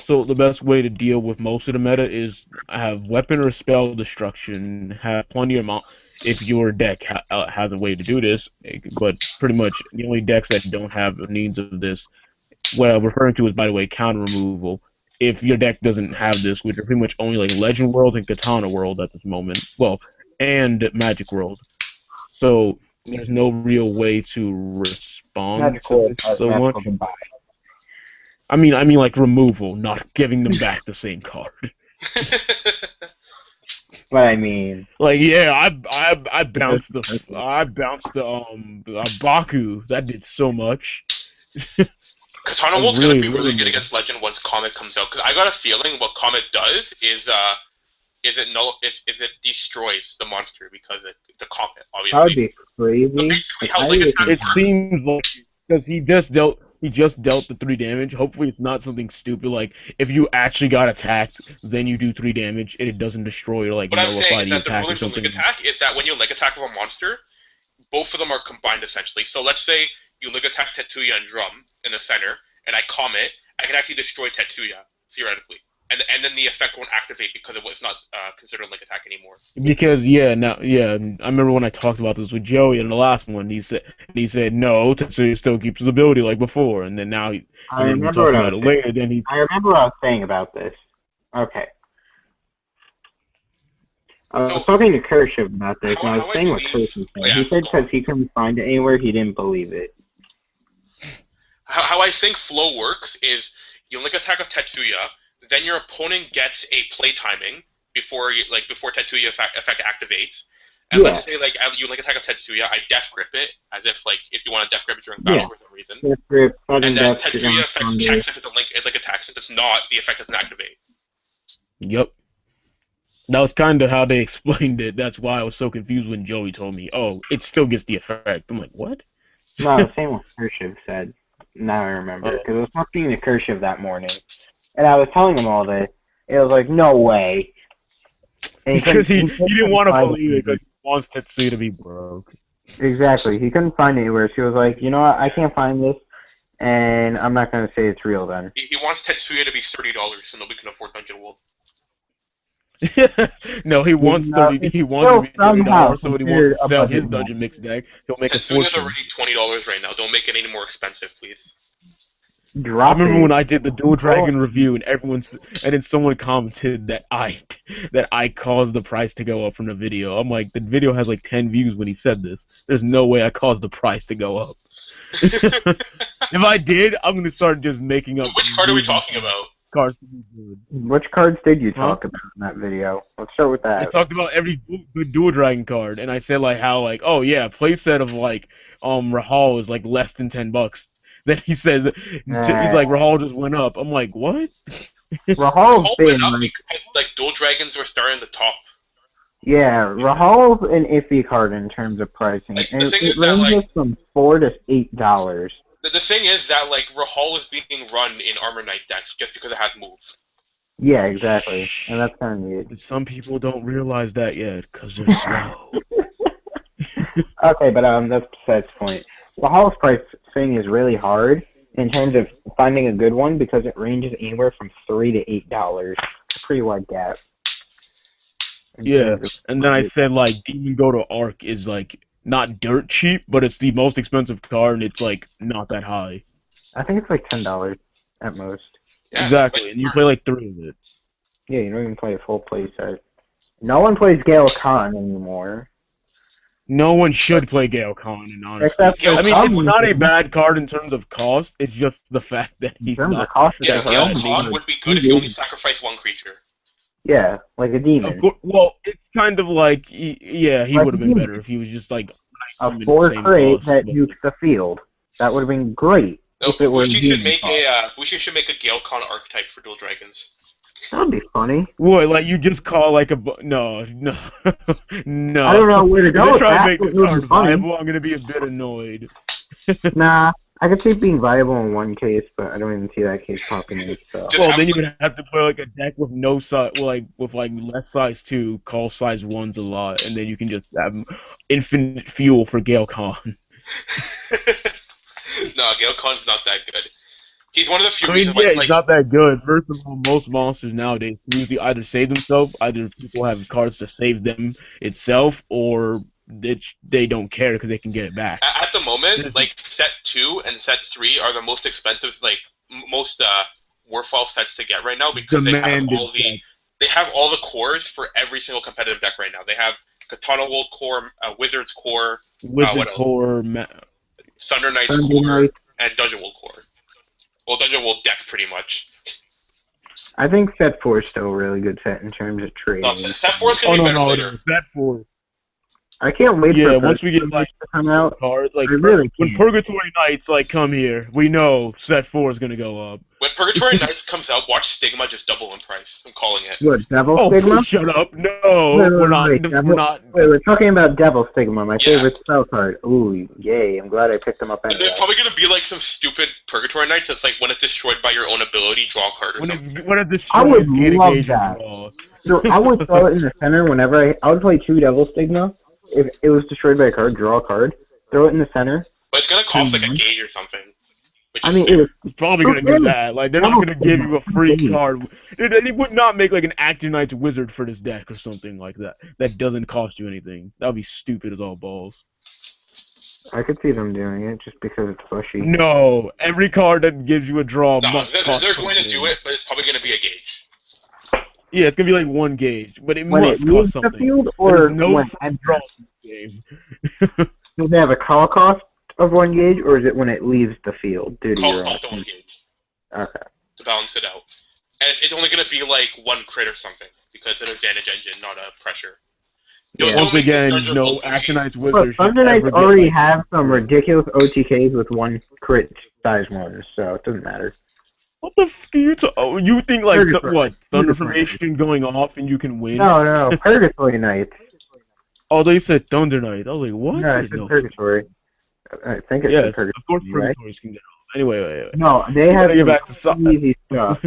So the best way to deal with most of the meta is have weapon or spell destruction, have plenty of amount if your deck has a way to do this, but pretty much the only decks that don't have the needs of this, what I'm referring to is, by the way, counter removal. If your deck doesn't have this, which are pretty much only like Legend World and Katana World at this moment, well, and Magic World. So there's no real way to respond Magic to World this has so natural much. goodbye. I mean like removal, not giving them back the same card. But I mean, Like yeah, I bounced the Baku. That did so much. Katana I World's gonna really, be really really good made against Legend once Comet comes out, because I got a feeling what Comet does is it destroys the monster because it's a Comet, that would obviously. be crazy. So basically, If how I Link was Attack It works. seems like because he just dealt the 3 damage. Hopefully, it's not something stupid like if you actually got attacked, then you do 3 damage and it doesn't destroy or like What I'm saying nullify is the that the attack or rulings of Link something. Attack is that when you Link Attack with a monster, both of them are combined essentially. So let's say you Link Attack Tetsuya and Drum in the center, and I Comet, I can actually destroy Tetsuya, theoretically. And then the effect won't activate because it was not considered Link Attack anymore. Because I remember when I talked about this with Joey in the last one. He said no, Tetsuya still keeps his ability like before, and then now I we remember talked what I about was it saying. later. Then I remember what I was saying about this. Okay. I was So, talking to Kershaw about this, and I how was I saying what believe- Kershaw said. oh, yeah, He said go because on. he couldn't find it anywhere, he didn't believe it. How I think flow works is you Link Attack of Tetsuya, then your opponent gets a play timing before Tetsuya effect activates. And Yeah. let's say you Link Attack of Tetsuya, I Death Grip it, as if if you want to Death Grip it during battle Yeah. for some reason. Death Grip, sudden And then death, Tetsuya effects thunder. checks if it's a Link attack. Since it's not, the effect doesn't activate. yep, that was kind of how they explained it. That's why I was so confused when Joey told me, "Oh, it still gets the effect." I'm like, "What?" No, I was saying what Kershaw said. Now I remember. Oh. Because I was talking to Kershaw that morning. And I was telling him all this. It was like, no way. And Because he couldn't didn't want to find believe it it because he wants Tetsuya to be broke. Exactly. He couldn't find it anywhere. She was like, you know what? I can't find this. And I'm not going to say it's real then. He wants Tetsuya to be $30 so nobody can afford Dungeon World. No, he wants No, 30. it's He wants to be still somehow $30, so when he wants considered to a sell budget his dungeon mix deck, he'll make a Tetsuya's fortune. already $20 right now. Don't make it any more expensive, please. I Drop remember it. when I did the Dual Dragon review, and then someone commented that I caused the price to go up from the video. I'm like, the video has like 10 views when he said this. There's no way I caused the price to go up. If I did, I'm gonna start just making up. Which card are we talking about? Cards to be good. Which cards did you Huh? talk about in that video? Let's start with I that. talked about every good Dual Dragon card, and I said like how like oh yeah, playset of like Rahal is like less than $10. Then he says he's like Rahal just went up. I'm like what? Rahal's Rahal been went up like, because Dual Dragons were starting the top. yeah, Rahal's an iffy card in terms of pricing. Like, the And thing it is that, ranges like- from $4 to $8. The thing is that Rahal is being run in Armor Knight decks just because it has moves. Yeah, exactly. And that's kind of neat. Some people don't realize that yet because they're slow. Okay, but that's besides the point. Rahal's pricing is really hard in terms of finding a good one because it ranges anywhere from $3 to $8. It's a pretty wide gap. Yeah, and then I said like Demon Go to Arc is like not dirt cheap, but it's the most expensive card, and it's like not that high. I think it's like $10 at most. Yeah, Exactly, and you play like 3 of it. Yeah, you don't even play a full play set. No one plays Gale Khan anymore. No one should play Gale Khan, and honestly, Except for I mean, some it's not a reason. bad card in terms of cost. It's just the fact that In he's terms of not. cost, Yeah, it's Gale a Khan would be good if you only sacrifice one creature. Yeah, like a demon. Well, it's kind of like yeah, he Like would have been demon. better if he was just like A same 4 crate cost, that but- nukes the field. That would have been great No, if it were we demon should make cost. should make a Gale Khan archetype for Dual Dragons. That would be funny. What, like you just call like a no. No. I don't know where to If go they with try to that, make but this it would card be funny. viable, I'm gonna be a bit annoyed. Nah, I could see it being viable in one case, but I don't even see that case popping in. So. Just Well, have then you like- would have to play like a deck with no size, with less size 2, call size 1s a lot, and then you can just have infinite fuel for Gale Khan. No, Gale Khan's not that good. He's one of the few I mean, reasons yeah, why it's not that good. First of all, most monsters nowadays usually either save themselves, either people have cards to save them itself, or they don't care because they can get it back. at the moment, There's- like set 2 and set 3 are the most expensive, most Warfall sets to get right now because Demanded they have all the cores for every single competitive deck right now. They have Katana World Core, Wizard's Core, Wizard Core, Thunder Knight's Thunder Core, Knight. and Dungeon World Core. Well, Dungeon World deck pretty much. I think set 4 is still a really good set in terms of trading. No, set 4 is going to be better later. Set 4. I can't wait Yeah, for once we get to come out. cards, like I really when can't. Purgatory Knights come here, we know set 4 is gonna go up. When Purgatory Knights comes out, watch Stigma just double in price. I'm calling it. What, Devil Oh, Stigma? please shut up! No, Wait, we're not. Devil, We're not. Wait, we're talking about Devil Stigma, my Yeah. favorite spell card. Ooh, yay! I'm glad I picked them up. And Anyway. there's probably going to be like some stupid Purgatory Knights that's like when it's destroyed by your own ability, draw a card or something. When it I would destroys love gauge that. draw. So I would throw it in the center whenever I would play 2 Devil Stigma. If it was destroyed by a card, draw a card, throw it in the center. But it's going to cost like a gauge or something. Which I is mean, stupid. It's probably gonna do that. Like they're not gonna give you a free card. They would not make like an Active Knight's Wizard for this deck or something like that. That doesn't cost you anything. That would be stupid as all balls. I could see them doing it just because it's bushy. No, every card that gives you a draw No, must they're cost going something. to do it, but it's probably going to be a gauge. Yeah, it's gonna be like 1 gauge, but it When must it leaves cost the something. field, or There's no when free draw in this game. does it have a call cost of 1 gauge, or is it when it leaves the field due to your Cost own? 1 gauge Okay. to balance it out. And it's only going to be like 1 crit or something because it's an advantage engine, not a pressure. Yeah. Once again, no Active Knight's Look, Wizard. Thunder Knights already have some ridiculous OTKs with 1 crit size ones, so it doesn't matter. What the f are you oh, you think like Purgatory. Thunder Purgatory. Formation going off and you can win? No, Purgatory Knights. Oh, they said Thunder Knight. I was like, what? No, There's it's Purgatory. I think it's Yes, Purgatory. of course right? Purgatories can get off. Anyway, wait. No, they have gotta get back to some easy stuff.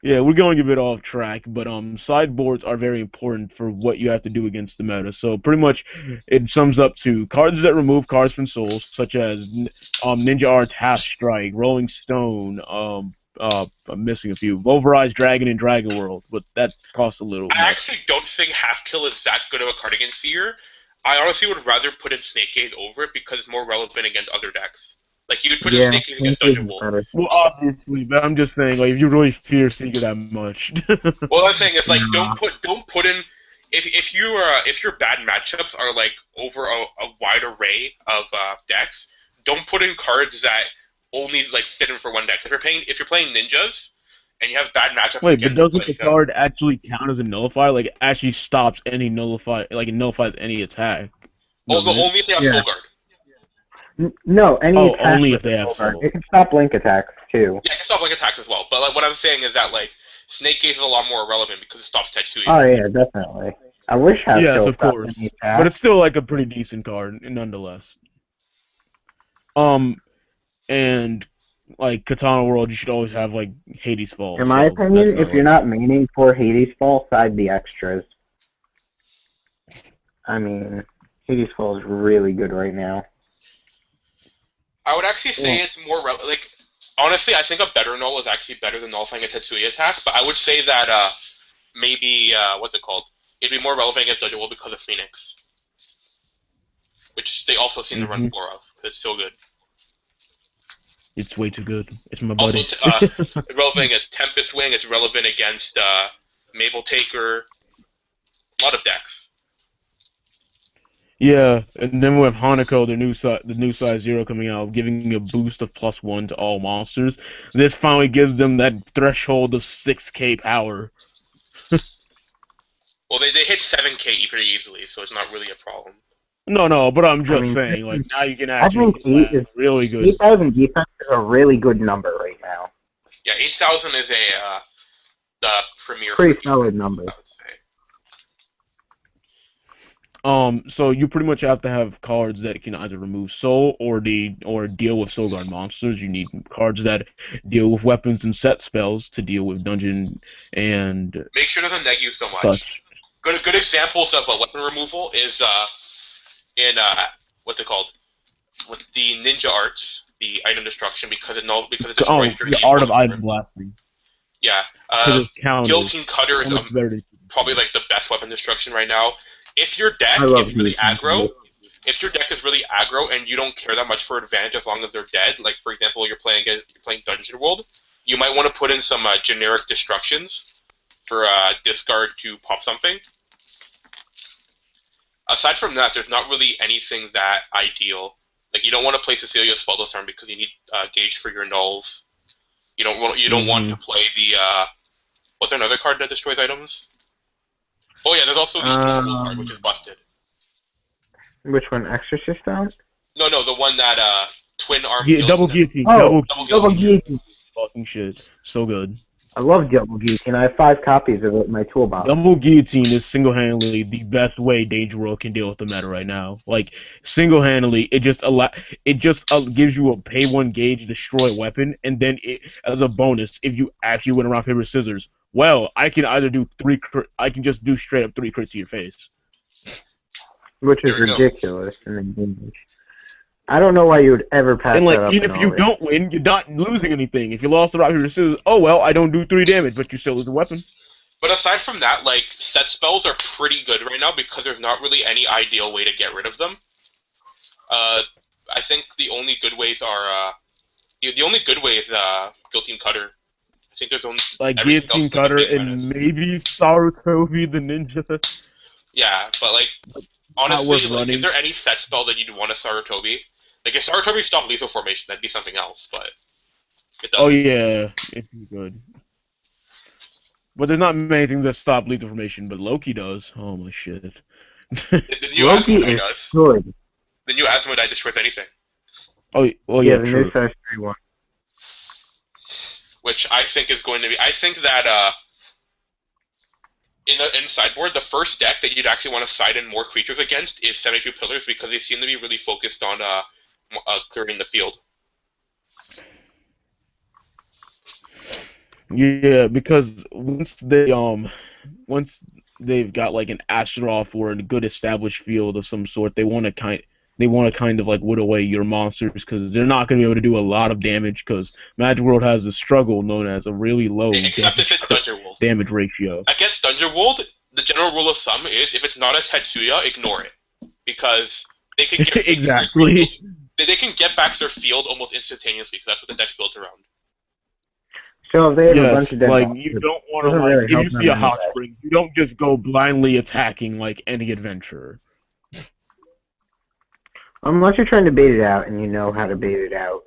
Yeah, we're going a bit off track, but sideboards are very important for what you have to do against the meta. So pretty much, it sums up to cards that remove cards from souls, such as Ninja Arts, Half Strike, Rolling Stone. I'm missing a few. Pulverized Dragon and Dragon World, but that costs a little. I actually don't think Half Kill is that good of a card against Seer. I honestly would rather put in Snake Gaze over it because it's more relevant against other decks. Like, you could put in Snake Gaze against Dungeon Wolf. Well, obviously, but I'm just saying, like, if you really fear Seeker that much. Well, I'm saying is like don't put in if your bad matchups are like over a wide array of decks, don't put in cards that only like fit in for one deck. If you're playing ninjas and you have bad matchups. Wait, but doesn't like, the card actually count as a nullifier? Like, it actually stops any nullify, like it nullifies any attack. Only if they have Soul Guard. No, any attack only with if they have Soul Guard. Soul. It can stop link attacks too. Yeah, it can stop link attacks as well. But like, what I'm saying is that like Snake Gaze is a lot more relevant because it stops Tetsuya. Oh yeah, definitely. I wish Half Yes, Kill of stopped course, any attack. but it's still like a pretty decent card, nonetheless. And like Katana World, you should always have like Hades Fall. In my opinion, if you're not maining for Hades Fall, side the extras. I mean, Hades Fall is really good right now. I would actually say it's more like honestly, I think a better null is actually better than nullifying a Tetsuya attack. But I would say that maybe what's it called? It'd be more relevant against Dungeon World because of Phoenix, which they also seem to run more of. It's so good. It's way too good. It's my buddy. Also, relevant against Tempest Wing. It's relevant against Mabel Taker. A lot of decks. Yeah, and then we have Hanako, the new size 0 coming out, giving a boost of +1 to all monsters. This finally gives them that threshold of 6k power. Well, they hit 7k pretty easily, so it's not really a problem. No, but I'm just saying, like, now you can actually I think 8 is really good. 8,000 defense is a really good number right now. Yeah, 8,000 is the premier. Pretty solid number. I would say. So you pretty much have to have cards that can either remove soul or deal with soul guard monsters. You need cards that deal with weapons and set spells to deal with dungeon and make sure it doesn't neg you so much. Such. Good examples of weapon removal is in what's it called? With the ninja arts, the item destruction because it destroys your the art of item blasting. Yeah, Guillotine Cutter is probably like the best weapon destruction right now. If your deck is really aggro, and you don't care that much for advantage as long as they're dead, like for example you're playing Dungeon World, you might want to put in some generic destructions for discard to pop something. Aside from that, there's not really anything that ideal. Like, you don't want to play Cecilia's Spell Arm because you need gauge for your nulls. You don't want to play the what's another card that destroys items? Oh yeah, there's also the Evil card, which is busted. Which one? Exorcist out? No, the one that twin arm. Double guillotine. Oh, double guillotine. guillotine. Fucking shit. So good. I love double guillotine. I have 5 copies of it in my toolbox. Double guillotine is single-handedly the best way Danger World can deal with the meta right now. Like, single-handedly, it just gives you a pay 1 gauge destroy weapon, and then as a bonus, if you actually win around paper scissors, well, I can either do I can just do straight up 3 crits to your face. Which is ridiculous in the game. I don't know why you would ever pass and that up. Even if you don't win, you're not losing anything. If you lost the rock, paper scissors, oh well, I don't do 3 damage, but you still lose the weapon. But aside from that, like, set spells are pretty good right now because there's not really any ideal way to get rid of them. I think the only good ways are the only good way is Guillotine Cutter. I think there's only Guillotine Cutter and maybe Sarutobi the ninja. Yeah, but like honestly, like, is there any set spell that you'd want to Sarutobi? Like, if Sarutobi stopped lethal formation, that'd be something else, but it doesn't. Oh yeah, it'd be good. But there's not many things that stop lethal formation, but Loki does. Oh my shit. The new Asmodai does. Good. The new Asmodai destroys anything. Oh, well, yeah, the true. new Size 3 one. Which I think is going to be. I think that in sideboard, the first deck that you'd actually want to side in more creatures against is 72 Pillars because they seem to be really focused on clearing the field. Yeah, because once they've got like an Astaroth or a good established field of some sort, they want to kind of like wood away your monsters because they're not going to be able to do a lot of damage because Magic World has a struggle known as a really low damage ratio. Against Dungeon World, the general rule of thumb is if it's not a Tetsuya, ignore it because they can get exactly. They can get back their field almost instantaneously because that's what the deck's built around. So if they have a bunch of dead like you don't want to if you see a hot spring, you don't just go blindly attacking like any adventurer. Unless you're trying to bait it out and you know how to bait it out.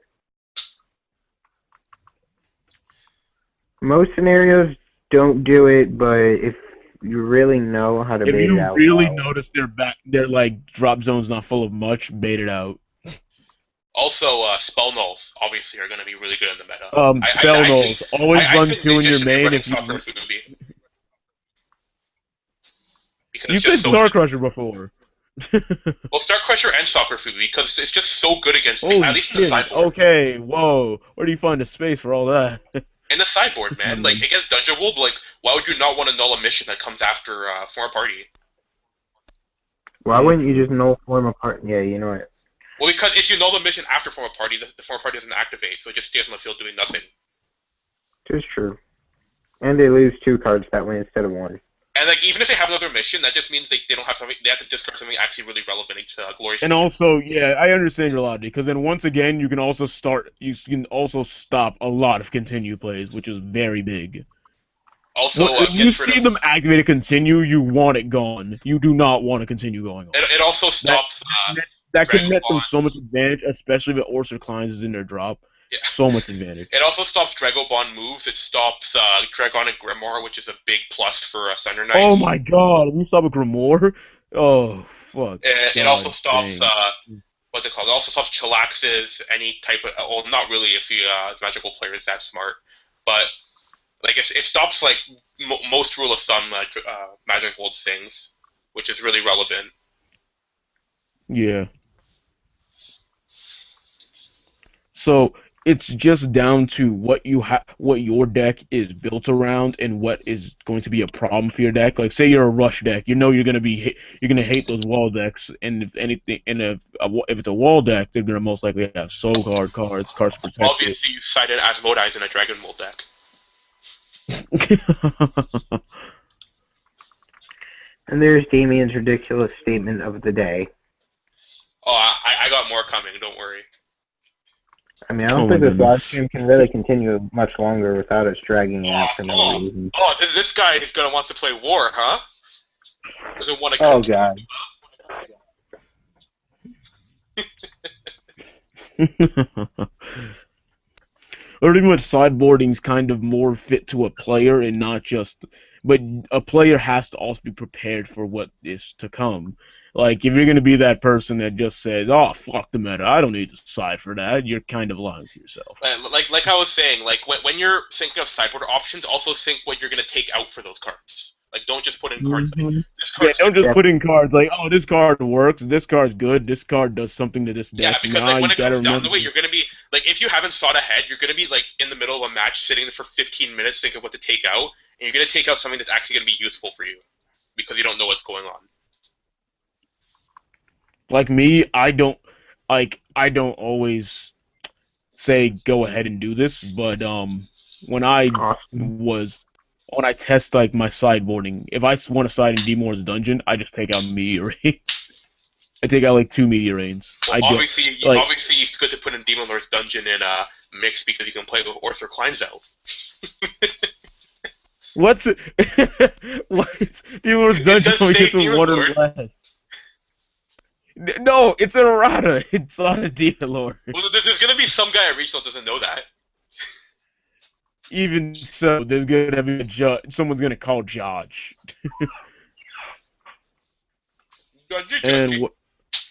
Most scenarios don't do it, but if you really know how to bait it out. If you really notice their like drop zone's not full of much, bait it out. Also, spell nulls obviously are going to be really good in the meta. Spell nulls always run 2 in your main if you. You said Star Crusher before. Well, Star Crusher and Soccer Food because it's just so good against me, at least in the sideboard. Okay, whoa. Where do you find the space for all that? In the sideboard, man. Like, against Dungeon World, like, why would you not want to null a mission that comes after Form a Party? Why wouldn't you just null Form a Party? Yeah, you know what? Well, because if you null the mission after Form a Party, the Form a Party doesn't activate, so it just stays on the field doing nothing. It's true. And they lose 2 cards that way instead of 1. And like even if they have another mission, that just means they don't have something. They have to discard something actually really relevant to Glorious. And also, yeah, I understand your logic because then once again, you can also stop a lot of continue plays, which is very big. Also, if you see them activate a continue, you want it gone. You do not want to continue going on. It also stops. That can net them so much advantage, especially if Orser Kleins is in their drop. Yeah. So much advantage. It also stops Dragobond moves. It stops Dragon and Grimoire, which is a big plus for Thunder Knights. Oh my god, you stop a Grimoire? Oh, fuck. It also stops, what's it called? It also stops Chillaxes, any type of, well, not really if the magical player is that smart, but, like, it stops, like, most rule of thumb Magic World things, which is really relevant. Yeah. So it's just down to what your deck is built around and what is going to be a problem for your deck. Like, say you're a rush deck, you know you're gonna hate those wall decks, and if it's a wall deck, they're gonna most likely have soul cards protected. Obviously, you cited Asmodai's in a Dragon Mold deck. And there's Damien's ridiculous statement of the day. Oh, I got more coming. Don't worry. I mean, I don't think this live stream can really continue much longer without us dragging it out for no reason. Oh, this guy is gonna want to play war, huh? Doesn't want to. Oh god. Pretty much sideboarding's kind of more fit to a player and not just, but a player has to also be prepared for what is to come. Like, if you're going to be that person that just says, oh, fuck the meta, I don't need to side for that, you're kind of lying to yourself. Like I was saying, like when you're thinking of sideboard options, also think what you're gonna take out for those cards. Like don't just put in cards. Like, this Yeah, card's don't just put in cards like, oh, this card works, this card's good, this card does something to this deck. yeah, because Nah, like when you it gotta comes down remember. the way, you're gonna be like if you haven't thought ahead, you're gonna be like in the middle of a match, sitting there for 15 minutes, thinking of what to take out, and you're gonna take out something that's actually gonna be useful for you because you don't know what's going on. Like me, I don't always say go ahead and do this, but when I Awesome. when I test like my sideboarding, if I want to side in Demor's dungeon, I just take out meteor rains. I take out like 2 meteor rains. Well, I do like obviously, it's good to put in Demon Lord's Dungeon in mix because you can play with Arthur Kleinzell. what's it? What? Demor's It dungeon does only say gets a Demon one or Lord. less. No, it's an errata. It's not a Demon Lord. Well, there's gonna be some guy at regional that doesn't know that. Even so, there's gonna be a judge. Someone's gonna call Judge. And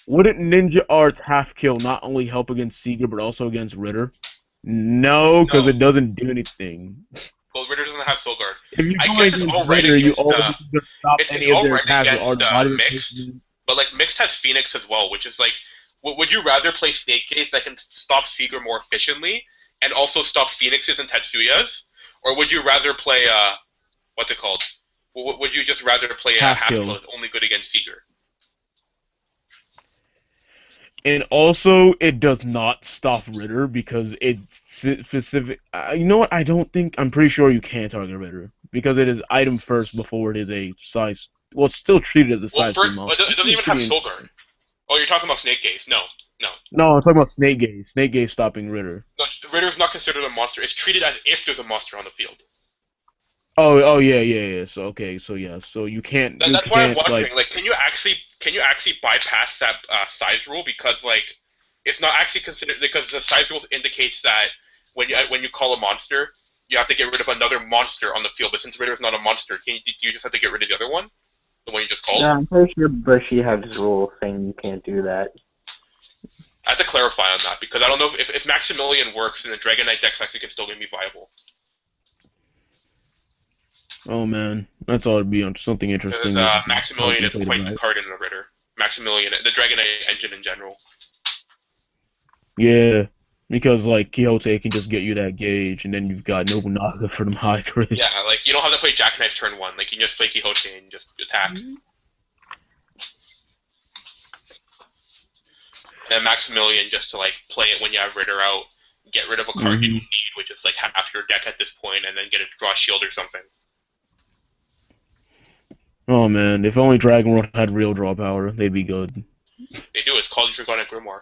wouldn't Ninja Arts half kill not only help against Seeger but also against Ritter? No, because No. it doesn't do anything. Well, Ritter doesn't have Soul Guard. If you're I going guess it's against all right Ritter, you against always just stop it's any of all their right attacks with against Art of mixed, but like mixed has Phoenix as well, which is like, would you rather play Snake Case that can stop Seeger more efficiently and also stop Phoenixes and Tetsuyas, or would you rather play what's it called? Would you just rather play a half kill that's only good against Seeger? And also, it does not stop Ritter because it's specific. You know what? I'm pretty sure you can target Ritter because it is item first before it is a size. Well, it's still treated as a size 3 monster. It doesn't even have Soul Guard. Oh, you're talking about Snake Gaze. No. No, I'm talking about Snake Gaze. Snake Gaze stopping Ritter. No, Ritter's not considered a monster. It's treated as if there's a monster on the field. Oh, yeah. So yeah. So you can't. That's why I'm wondering. Like, can you actually bypass that size rule because like it's not actually considered because the size rule indicates that when you call a monster, you have to get rid of another monster on the field. But since Ritter is not a monster, do you just have to get rid of the other one, the one you just called? Yeah, I'm pretty sure Bushy has a rule saying you can't do that. I have to clarify on that because I don't know if Maximilian works and the Dragon Knight decks actually can still be viable. Oh man, that's ought to be on something interesting. Maximilian is quite the card in the Ritter. Maximilian, the Dragon Knight engine in general. Yeah, because like Quixote can just get you that gauge, and then you've got Nobunaga for them high crits. Yeah, like you don't have to play Jackknife turn 1. Like you can just play Quixote and just attack. And Maximilian just to like play it when you have Ritter out, get rid of a card you don't need, which is like half your deck at this point, and then get a draw shield or something. Oh man, if only Dragon World had real draw power, they'd be good. They do. It's called Dragonic Grimoire.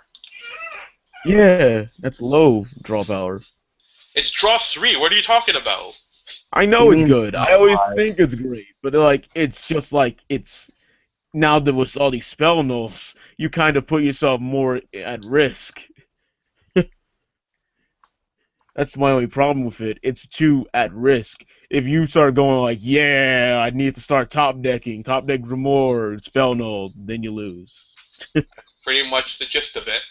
Yeah, that's low draw power. It's draw 3. What are you talking about? I know it's good. I always think it's great, but like it's just like it's now that with all these spell nulls, you kind of put yourself more at risk. That's my only problem with it. It's too at risk. If you start going like, yeah, I need to start top deck Grimoire, spell null, then you lose. Pretty much the gist of it.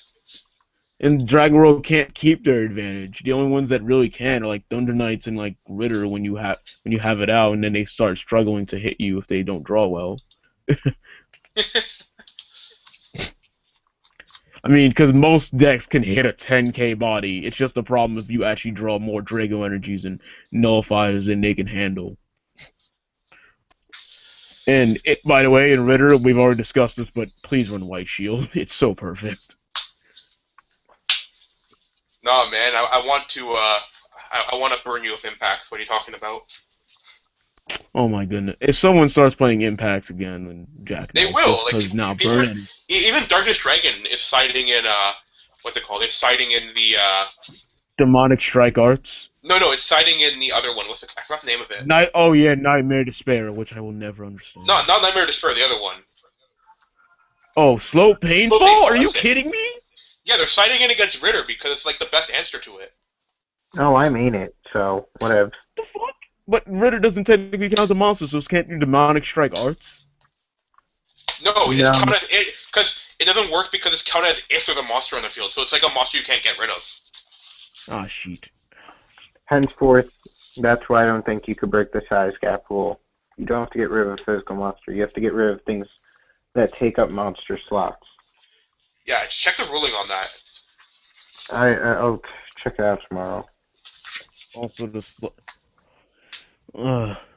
And Dragon World can't keep their advantage. The only ones that really can are like Thunder Knights and like Ritter when you have it out, and then they start struggling to hit you if they don't draw well. I mean, because most decks can hit a 10k body. It's just a problem if you actually draw more Drago energies and nullifiers than they can handle. And by the way, in Ritter, we've already discussed this, but please run White Shield. It's so perfect. No, man, I want to I want to burn you with impacts. What are you talking about? Oh my goodness! If someone starts playing impacts again, then Jack, they will. Because now burn. Even Darkest Dragon is siding in what's it called? It's siding in the Demonic Strike Arts. No, it's siding in the other one. I forgot the name of it. Nightmare Despair, which I will never understand. No, not Nightmare Despair. The other one. Oh, slow painful? Are you kidding me? Yeah, they're siding in against Ritter because it's like the best answer to it. Oh, I mean it, so whatever. The fuck? But Ritter doesn't technically count as a monster, so can't do demonic strike arts. No, it's counted as it because it doesn't work because it's counted as if there's a monster on the field. So it's like a monster you can't get rid of. Ah, shit. Henceforth, that's why I don't think you could break the size gap rule. You don't have to get rid of a physical monster. You have to get rid of things that take up monster slots. Yeah, check the ruling on that. I'll check it out tomorrow. Also,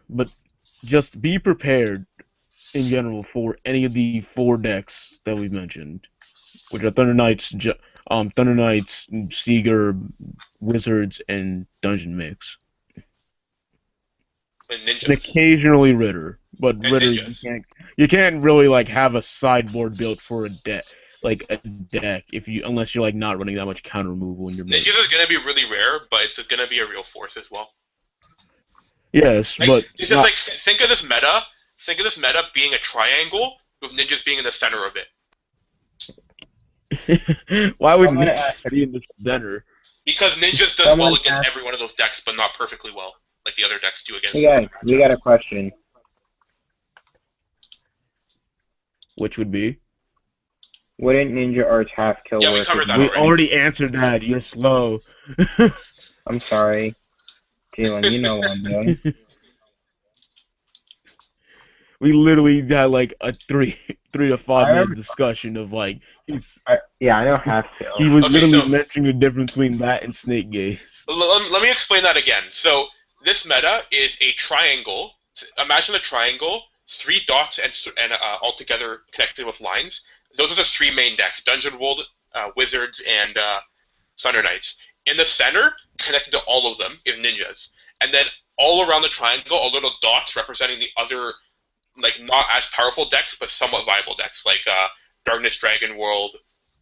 but just be prepared in general for any of the 4 decks that we've mentioned, which are Thunder Knights, Seeger, Wizards, and Dungeon Mix. And ninjas. And occasionally Ritter, but And Ritter ninjas. you can't really like have a sideboard built for a deck. Like a deck, unless you're like not running that much counter removal in your Ninjas is gonna be really rare, but it's gonna be a real force as well. Yes, like, but it's just like think of this meta. Think of this meta being a triangle with ninjas being in the center of it. Why would ninjas be in the center? Because ninjas does well against every one of those decks, but not perfectly well, like the other decks do against. Yeah, we got a question. Which would be? Wouldn't Ninja Arts half kill work? Yeah, we covered that We already answered that. You're slow. I'm sorry. Jalen, you know what I'm doing. We literally had like a 3 to 5 minute discussion of like yeah, I know half kill. He was literally mentioning the difference between that and Snake Gaze. Let me explain that again. So this meta is a triangle. Imagine a triangle, 3 dots and all together connected with lines. Those are the 3 main decks: Dungeon World, Wizards, and Thunder Knights. In the center, connected to all of them, is ninjas. And then all around the triangle are little dots representing the other, like, not as powerful decks, but somewhat viable decks, like Darkness Dragon World,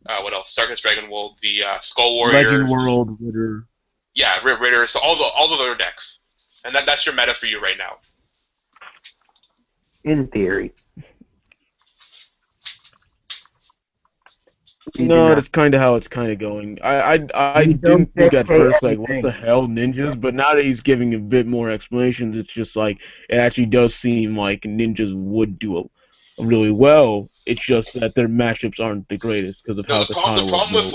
what else? Darkness Dragon World, the Skull Warriors. Legend World, Ritter. Yeah, Ritter, so all the other decks. And that's your meta for you right now. In theory. No, that's kind of how it's kind of going. I didn't think at first, like, what the hell, ninjas? But now that he's giving a bit more explanations, it's just like, it actually does seem like ninjas would do really well. It's just that their matchups aren't the greatest because of how the problem with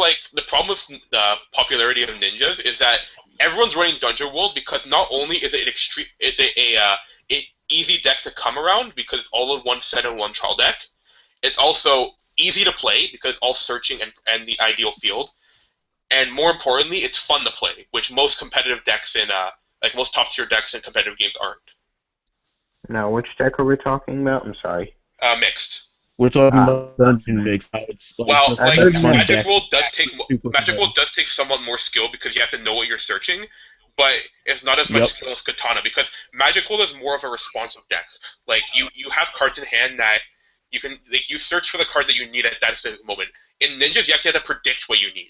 the popularity of ninjas is that everyone's running Dungeon World because not only is it an easy deck to come around because it's all in one set and one trial deck, it's also easy to play because it's all searching and the ideal field, and more importantly, it's fun to play, which most competitive decks in like most top tier decks in competitive games aren't. Now, which deck are we talking about? I'm sorry. Mixed. We're talking about Dungeon Mix. Well, like Magic World does take somewhat more skill because you have to know what you're searching, but it's not as much skill as Katana because Magic World is more of a responsive deck. Like you have cards in hand that you can you search for the card that you need at that specific moment. In Ninjas, you actually have to predict what you need,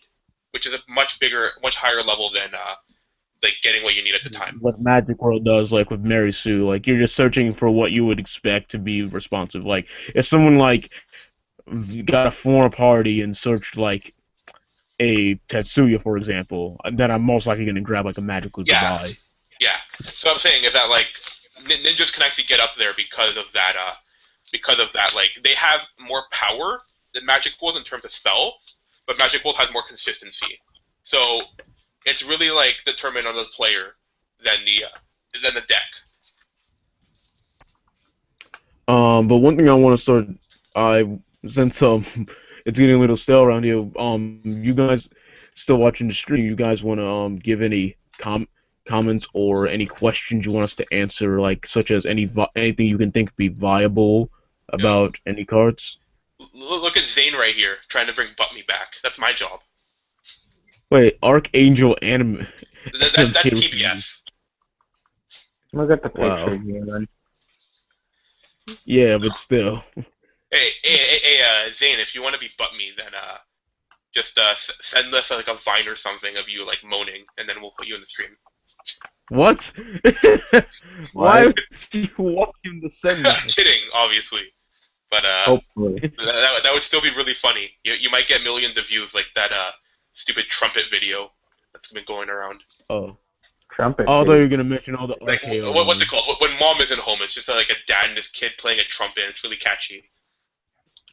which is a much higher level than like getting what you need at the time. What Magic World does, like with Mary Sue, like you're just searching for what you would expect to be responsive. Like if someone like got a former party and searched like a Tetsuya, for example, then I'm most likely going to grab like a Magic World to buy. Yeah. So what I'm saying is that like ninjas can actually get up there because of that. Like they have more power than Magic World in terms of spells, but Magic World has more consistency. So it's really like determined on the player than the deck. But one thing I want to start, since it's getting a little stale around here, you guys still watching the stream? You guys want to give any comments or any questions you want us to answer, like such as anything you can think be viable about any cards? Look at Zane right here trying to bring Butt Me back. That's my job. Wait, Archangel Anime. That's TBF. Look at the picture here, man. Yeah, but still. Hey, Zane, if you want to be Butt Me, then just send us like a Vine or something of you like moaning, and then we'll put you in the stream. What? Why would you want him to send that? Kidding, obviously. But Hopefully. that would still be really funny. You might get millions of views like that stupid trumpet video that's been going around. Oh. Trumpet. Although you're gonna mention all the Like RKO what's it ones. called? When mom isn't home, it's just like a dad and his kid playing a trumpet. And it's really catchy.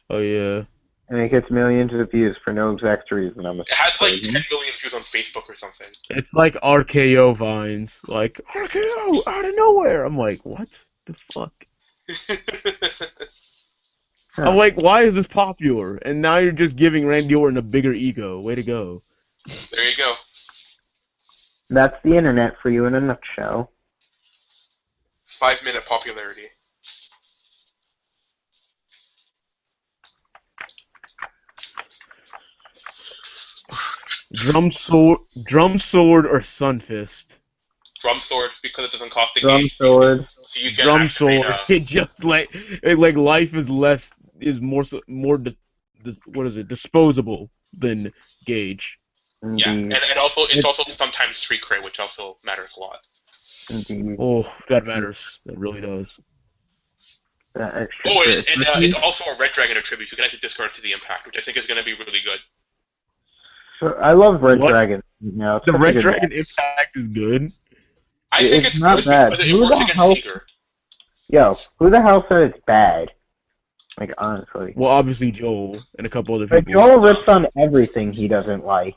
Oh yeah. And it gets millions of views for no exact reason. It has like 10 million views on Facebook or something. It's like RKO vines. Like, RKO out of nowhere. I'm like, what the fuck? I'm like, why is this popular? And now you're just giving Randy Orton a bigger ego. Way to go. There you go. That's the internet for you in a nutshell. 5-minute popularity. Drum sword or sunfist? Drum sword because it doesn't cost a Drum gauge. sword. So you get Drum sword. It just like life is more what is it? Disposable than gauge. Yeah, and also it's also sometimes 3 crit, which also matters a lot. Indeed. Oh, that matters. That really does. That extra it's also a Red Dragon attribute, so you can actually discard it to the impact, which I think is going to be really good. So I love Red Dragon. No, the Red Dragon impact is good. I think it's not good bad. because it works against Seeger. Yo, who the hell said it's bad? Like, honestly. Well, obviously Joel and a couple other people. But Joel rips on everything he doesn't like.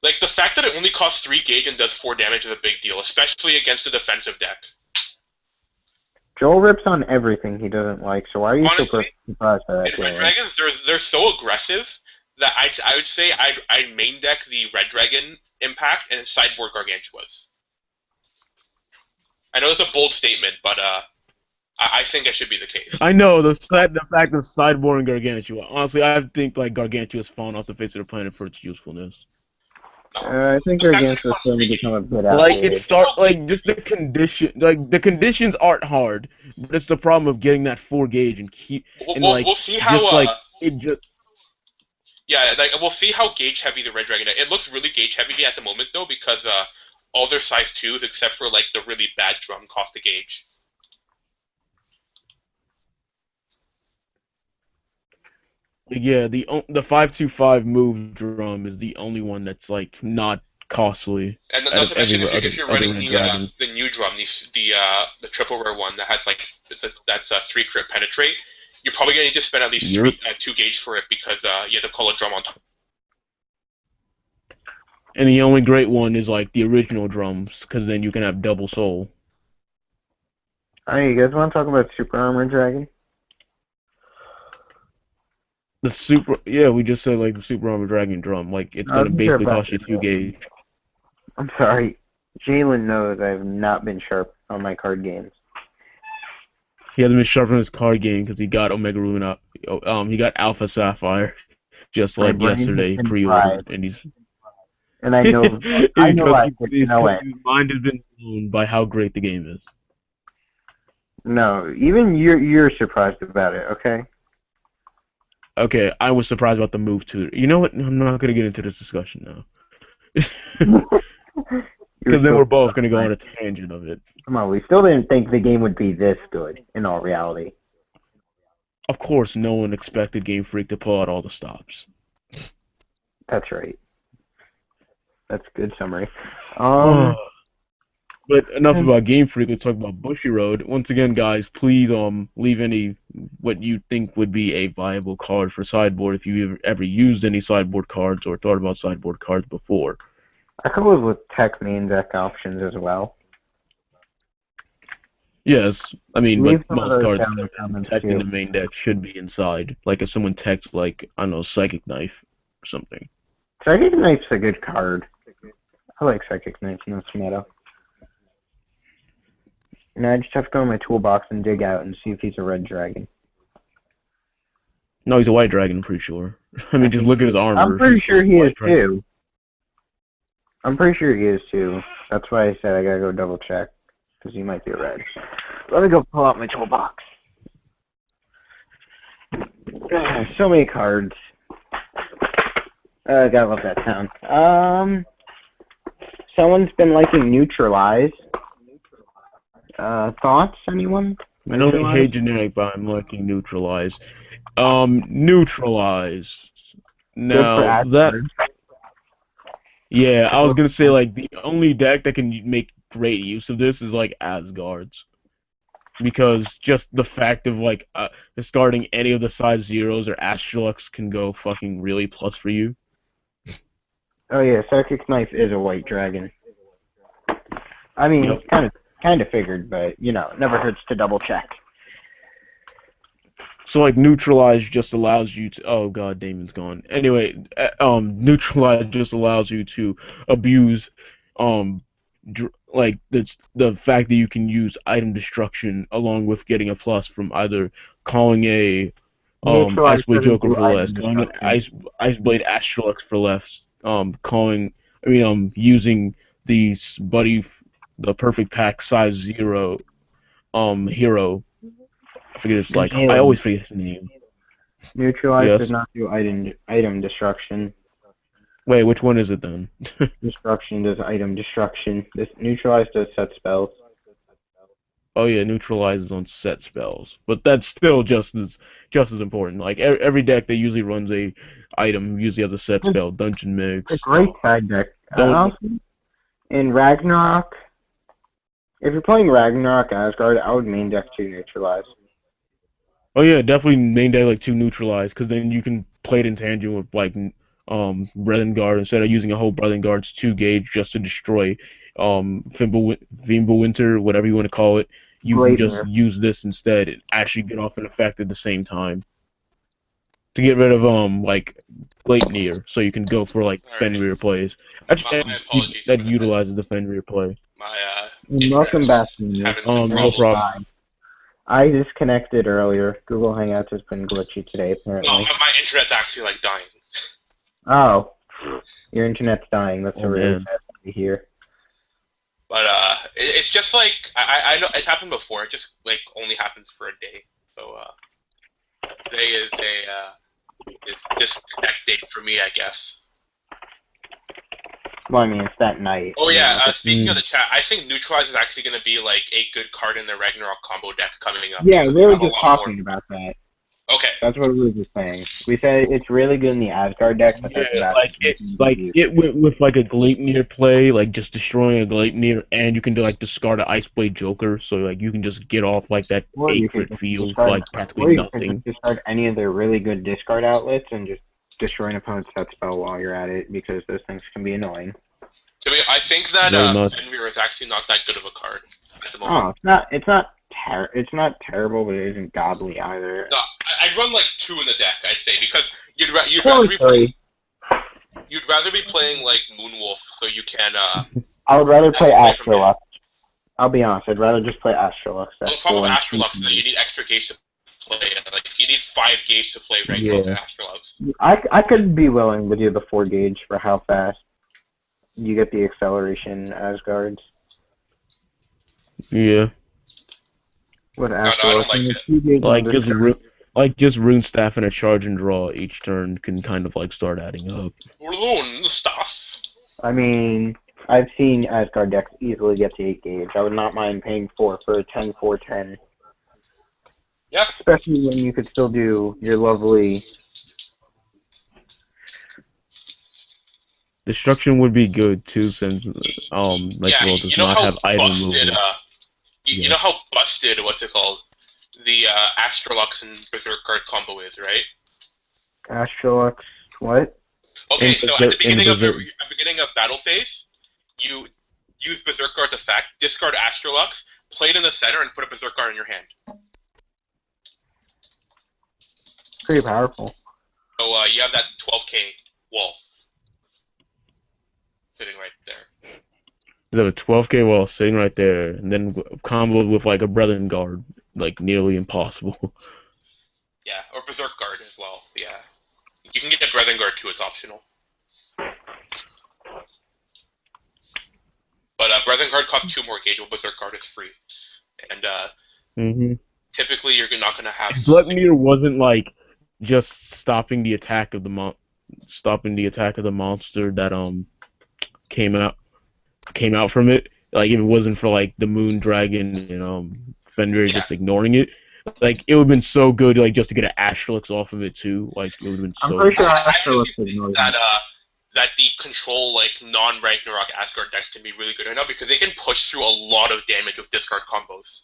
Like, the fact that it only costs 3 gauge and does 4 damage is a big deal, especially against a defensive deck. Joel rips on everything he doesn't like, so why are you so surprised by that? Red Dragons, they're so aggressive that I would say I'd main deck the Red Dragon impact and sideboard Gargantuas. I know it's a bold statement, but I think it should be the case. I know the fact of sideboarding Gargantua. Honestly, I think like Gargantua's fallen off the face of the planet for its usefulness. I think Gargantua's going to become a bit outdated. Just the conditions aren't hard, but it's the problem of getting that 4 gauge and keep. We'll see how Yeah, we'll see how gauge heavy the Red Dragon is. It looks really gauge heavy at the moment though, because all their size 2s except for like the really bad drum cost a gauge. Yeah, the 525 move drum is the only one that's like not costly. And not to mention if you're running the new drum, the triple rare one that has like that's 3 crit penetrate, you're probably gonna need to spend at least 2 gauge for it because you have to call a drum on top. And the only great one is like the original drums, because then you can have double soul. Hey, you guys want to talk about Super Armor Dragon? We just said like the Super Armor Dragon drum. Like it's gonna basically cost you 2 gauge. I'm sorry, Jalen knows I have not been sharp on my card games. He hasn't been sharp on his card game because he got Omega Rune he got Alpha Sapphire just like yesterday pre-ordered, and he's. And I know, his mind has been blown by how great the game is. No, even you're surprised about it, okay? Okay, I was surprised about the move too. You know what? I'm not gonna get into this discussion now. Because then we're both gonna go on a tangent of it. Come on, we still didn't think the game would be this good, in all reality. Of course, no one expected Game Freak to pull out all the stops. That's right. That's a good summary. But enough about Game Freak. Let's talk about Bushiroad. Once again, guys, please leave any what you think would be a viable card for sideboard if you ever used any sideboard cards or thought about sideboard cards before. I come up with tech main deck options as well. Yes, I mean, but most cards tech in the main deck should be inside. Like if someone techs like, I don't know, Psychic Knife or something. Psychic Knife's a good card. I like Psychic Knife in this meta. And I just have to go in my toolbox and dig out and see if he's a red dragon. No, he's a white dragon, I'm pretty sure. I mean, just look at his armor. I'm pretty sure he is too. I'm pretty sure he is too. That's why I said I gotta go double check. Because he might be red. Let me go pull out my toolbox. So many cards. I gotta love that sound. Someone's been liking Neutralize. Thoughts, anyone? I know we Neutralize? hate generic, but I'm liking neutralize. Neutralize. Good for Now that, Asgard. yeah, I was gonna say like the only deck that can make great use of this is like Asgard's, because just the fact of like discarding any of the size zeros or Astrolux can go fucking really plus for you. Oh yeah, Psychic Knife is a white dragon. I mean, Yep. it's kind of figured, but you know, it never hurts to double check. So like neutralize just allows you to, oh god, Damon's gone. Anyway, neutralize just allows you to abuse like the fact that you can use item destruction along with getting a plus from either calling a Neutralize Ice Blade doesn't Joker do for less, item calling an destruction. Ice Blade Astrolux for less, using the perfect pack size zero hero. I forget his like I Inhaling. always forget his name. Neutralize does Yes. not do item destruction. Wait, which one is it then? Destruction does item destruction. This Neutralize does set spells. Oh yeah, neutralizes on set spells, but that's still just as important. Like every deck that usually runs a item usually has a set spell. Dungeon It's a Mix. great side deck. Don't. Honestly, in Ragnarok, if you're playing Ragnarok Asgard, I would main deck 2 Neutralize. Oh yeah, definitely main deck like 2 neutralize, because then you can play it in tandem with like Breath Guard instead of using a whole Breath Guard's 2 gauge just to destroy Fimbulwinter, whatever you want to call it. You can just Gleipnir. use this instead and actually get off an effect at the same time. To get rid of like Gleipnir, so you can go for like Alright. Fenrir plays. Actually, My apologies that for that. utilizes the Fenrir play. My Welcome back, internet's Nina. having some No problems. problem. I disconnected earlier. Google Hangouts has been glitchy today, apparently. No, my internet's actually like dying. Oh, your internet's dying. That's Oh, a really man. sad thing to hear. But it's just like I know it's happened before. It just like only happens for a day. So today is a disconnect date for me, I guess. Well, I mean, it's that night. Oh yeah. Speaking of Mm. the chat, I think Neutralize is actually going to be like a good card in the Ragnarok combo deck coming up. Yeah, because we were have a just lot talking more. about that. Okay. That's what we were just saying. We said it's really good in the Asgard deck, but that's Yeah, about like it went with like a Gleipnir play, like just destroying a Gleipnir, and you can do like discard an Ice Blade Joker, so like you can just get off like that Or you 8 could crit just field discard, for like practically or you could nothing. just discard any of their really good discard outlets and just destroy an opponent's set spell while you're at it, because those things can be annoying. I think that Very much. Fenrir is actually not that good of a card at the moment. Oh, it's not terrible, but it isn't godly either. No, I'd run like 2 in the deck, I'd say, because you'd Probably three. rather be playing like Moonwolf, so you can I would rather play Play from Astrolux. I'll be honest, I'd rather just play Astrolux. the That's problem with four and Astrolux is that you need extra gauge to play it. Like you need 5 gauge to play Ragnarok Yeah. Astrolux. I could be willing to do the 4 gauge for how fast you get the acceleration Asgards Yeah, with I Astrolux. don't like And the it. 2 gauge like just Rune Staff and a charge and draw each turn can kind of like start adding up. Balloon stuff. I mean, I've seen Asgard decks easily get to 8 gauge. I would not mind paying 4 for a 10-4-10. Yeah. Especially when you could still do your lovely... Destruction would be good too, since Yeah, does you know not how have item busted removal. you know how busted what's it called? The Astrolux and Berserk card combo is, right? Astrolux, what? Okay, In so Berserk- at the beginning in of Berserk- battle phase, you use Berserk Guard's effect, discard Astrolux, play it in the center, and put a Berserk Guard in your hand. Pretty powerful. So you have that 12k wall sitting right there. There's a 12k wall sitting right there, and then comboed with like a Brethren Guard, like nearly impossible. Yeah, or Berserk Guard as well. Yeah, you can get Brethren Guard too. It's optional. But Brethren Guard costs 2 more gauge, while Berserk Guard is free. And typically you're not going to have... Gluttony wasn't like just stopping the attack of the monster that came out from it. Like if it wasn't for like the Moon Dragon and Fenrir Yeah. just ignoring it. Like, it would have been so good, like, just to get an Astrolux off of it, too. Like, it would have been I'm so pretty sure I Astrolux honestly think ignores that it. that the control like non-Ragnarok Asgard decks can be really good right now because they can push through a lot of damage with discard combos.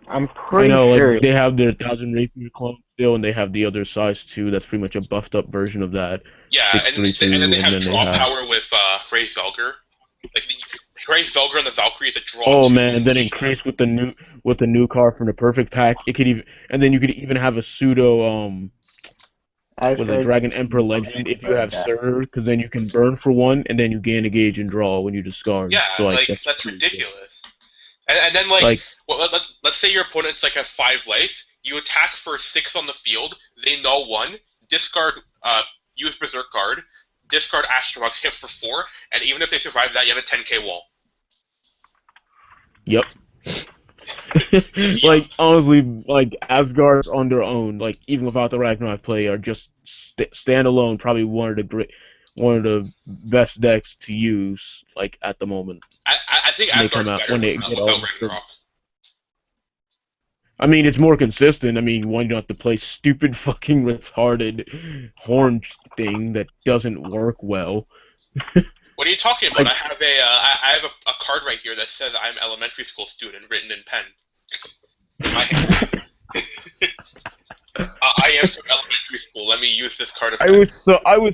I'm I pretty know, sure. like, they have their 1,000 Rapier clone still, and they have the other size 2, that's pretty much a buffed up version of that. Yeah, and then 632, they and have then they draw have... power with Grey Velger. Like Grey Velger and the Valkyrie is a draw Oh 2. man, and then increase with the new card from the perfect pack. It could even, and then you could even have a pseudo was it Asgard. Dragon Emperor Legend if you have Sir, because then you can burn for 1 and then you gain a gauge and draw when you discard. Yeah, So like like that's pretty ridiculous. And then like, Like, well, let's say your opponent's like at 5 life, you attack for 6 on the field, they null 1, discard use Berserk card, discard Astrolux, hit for 4, and even if they survive that, you have a 10k wall. yep. Like, honestly, like, Asgard's on their own, like, even without the Ragnarok play, are just standalone, probably one of the best decks to use, like, at the moment. I think When they Asgard's come out, better when they without get all Ragnarok. I mean, it's more consistent. I mean, one, you don't have to play stupid fucking retarded horn thing that doesn't work well. What are you talking about? Like, I have a card right here that says I'm elementary school student written in pen. I am from elementary school. Let me use this card. I was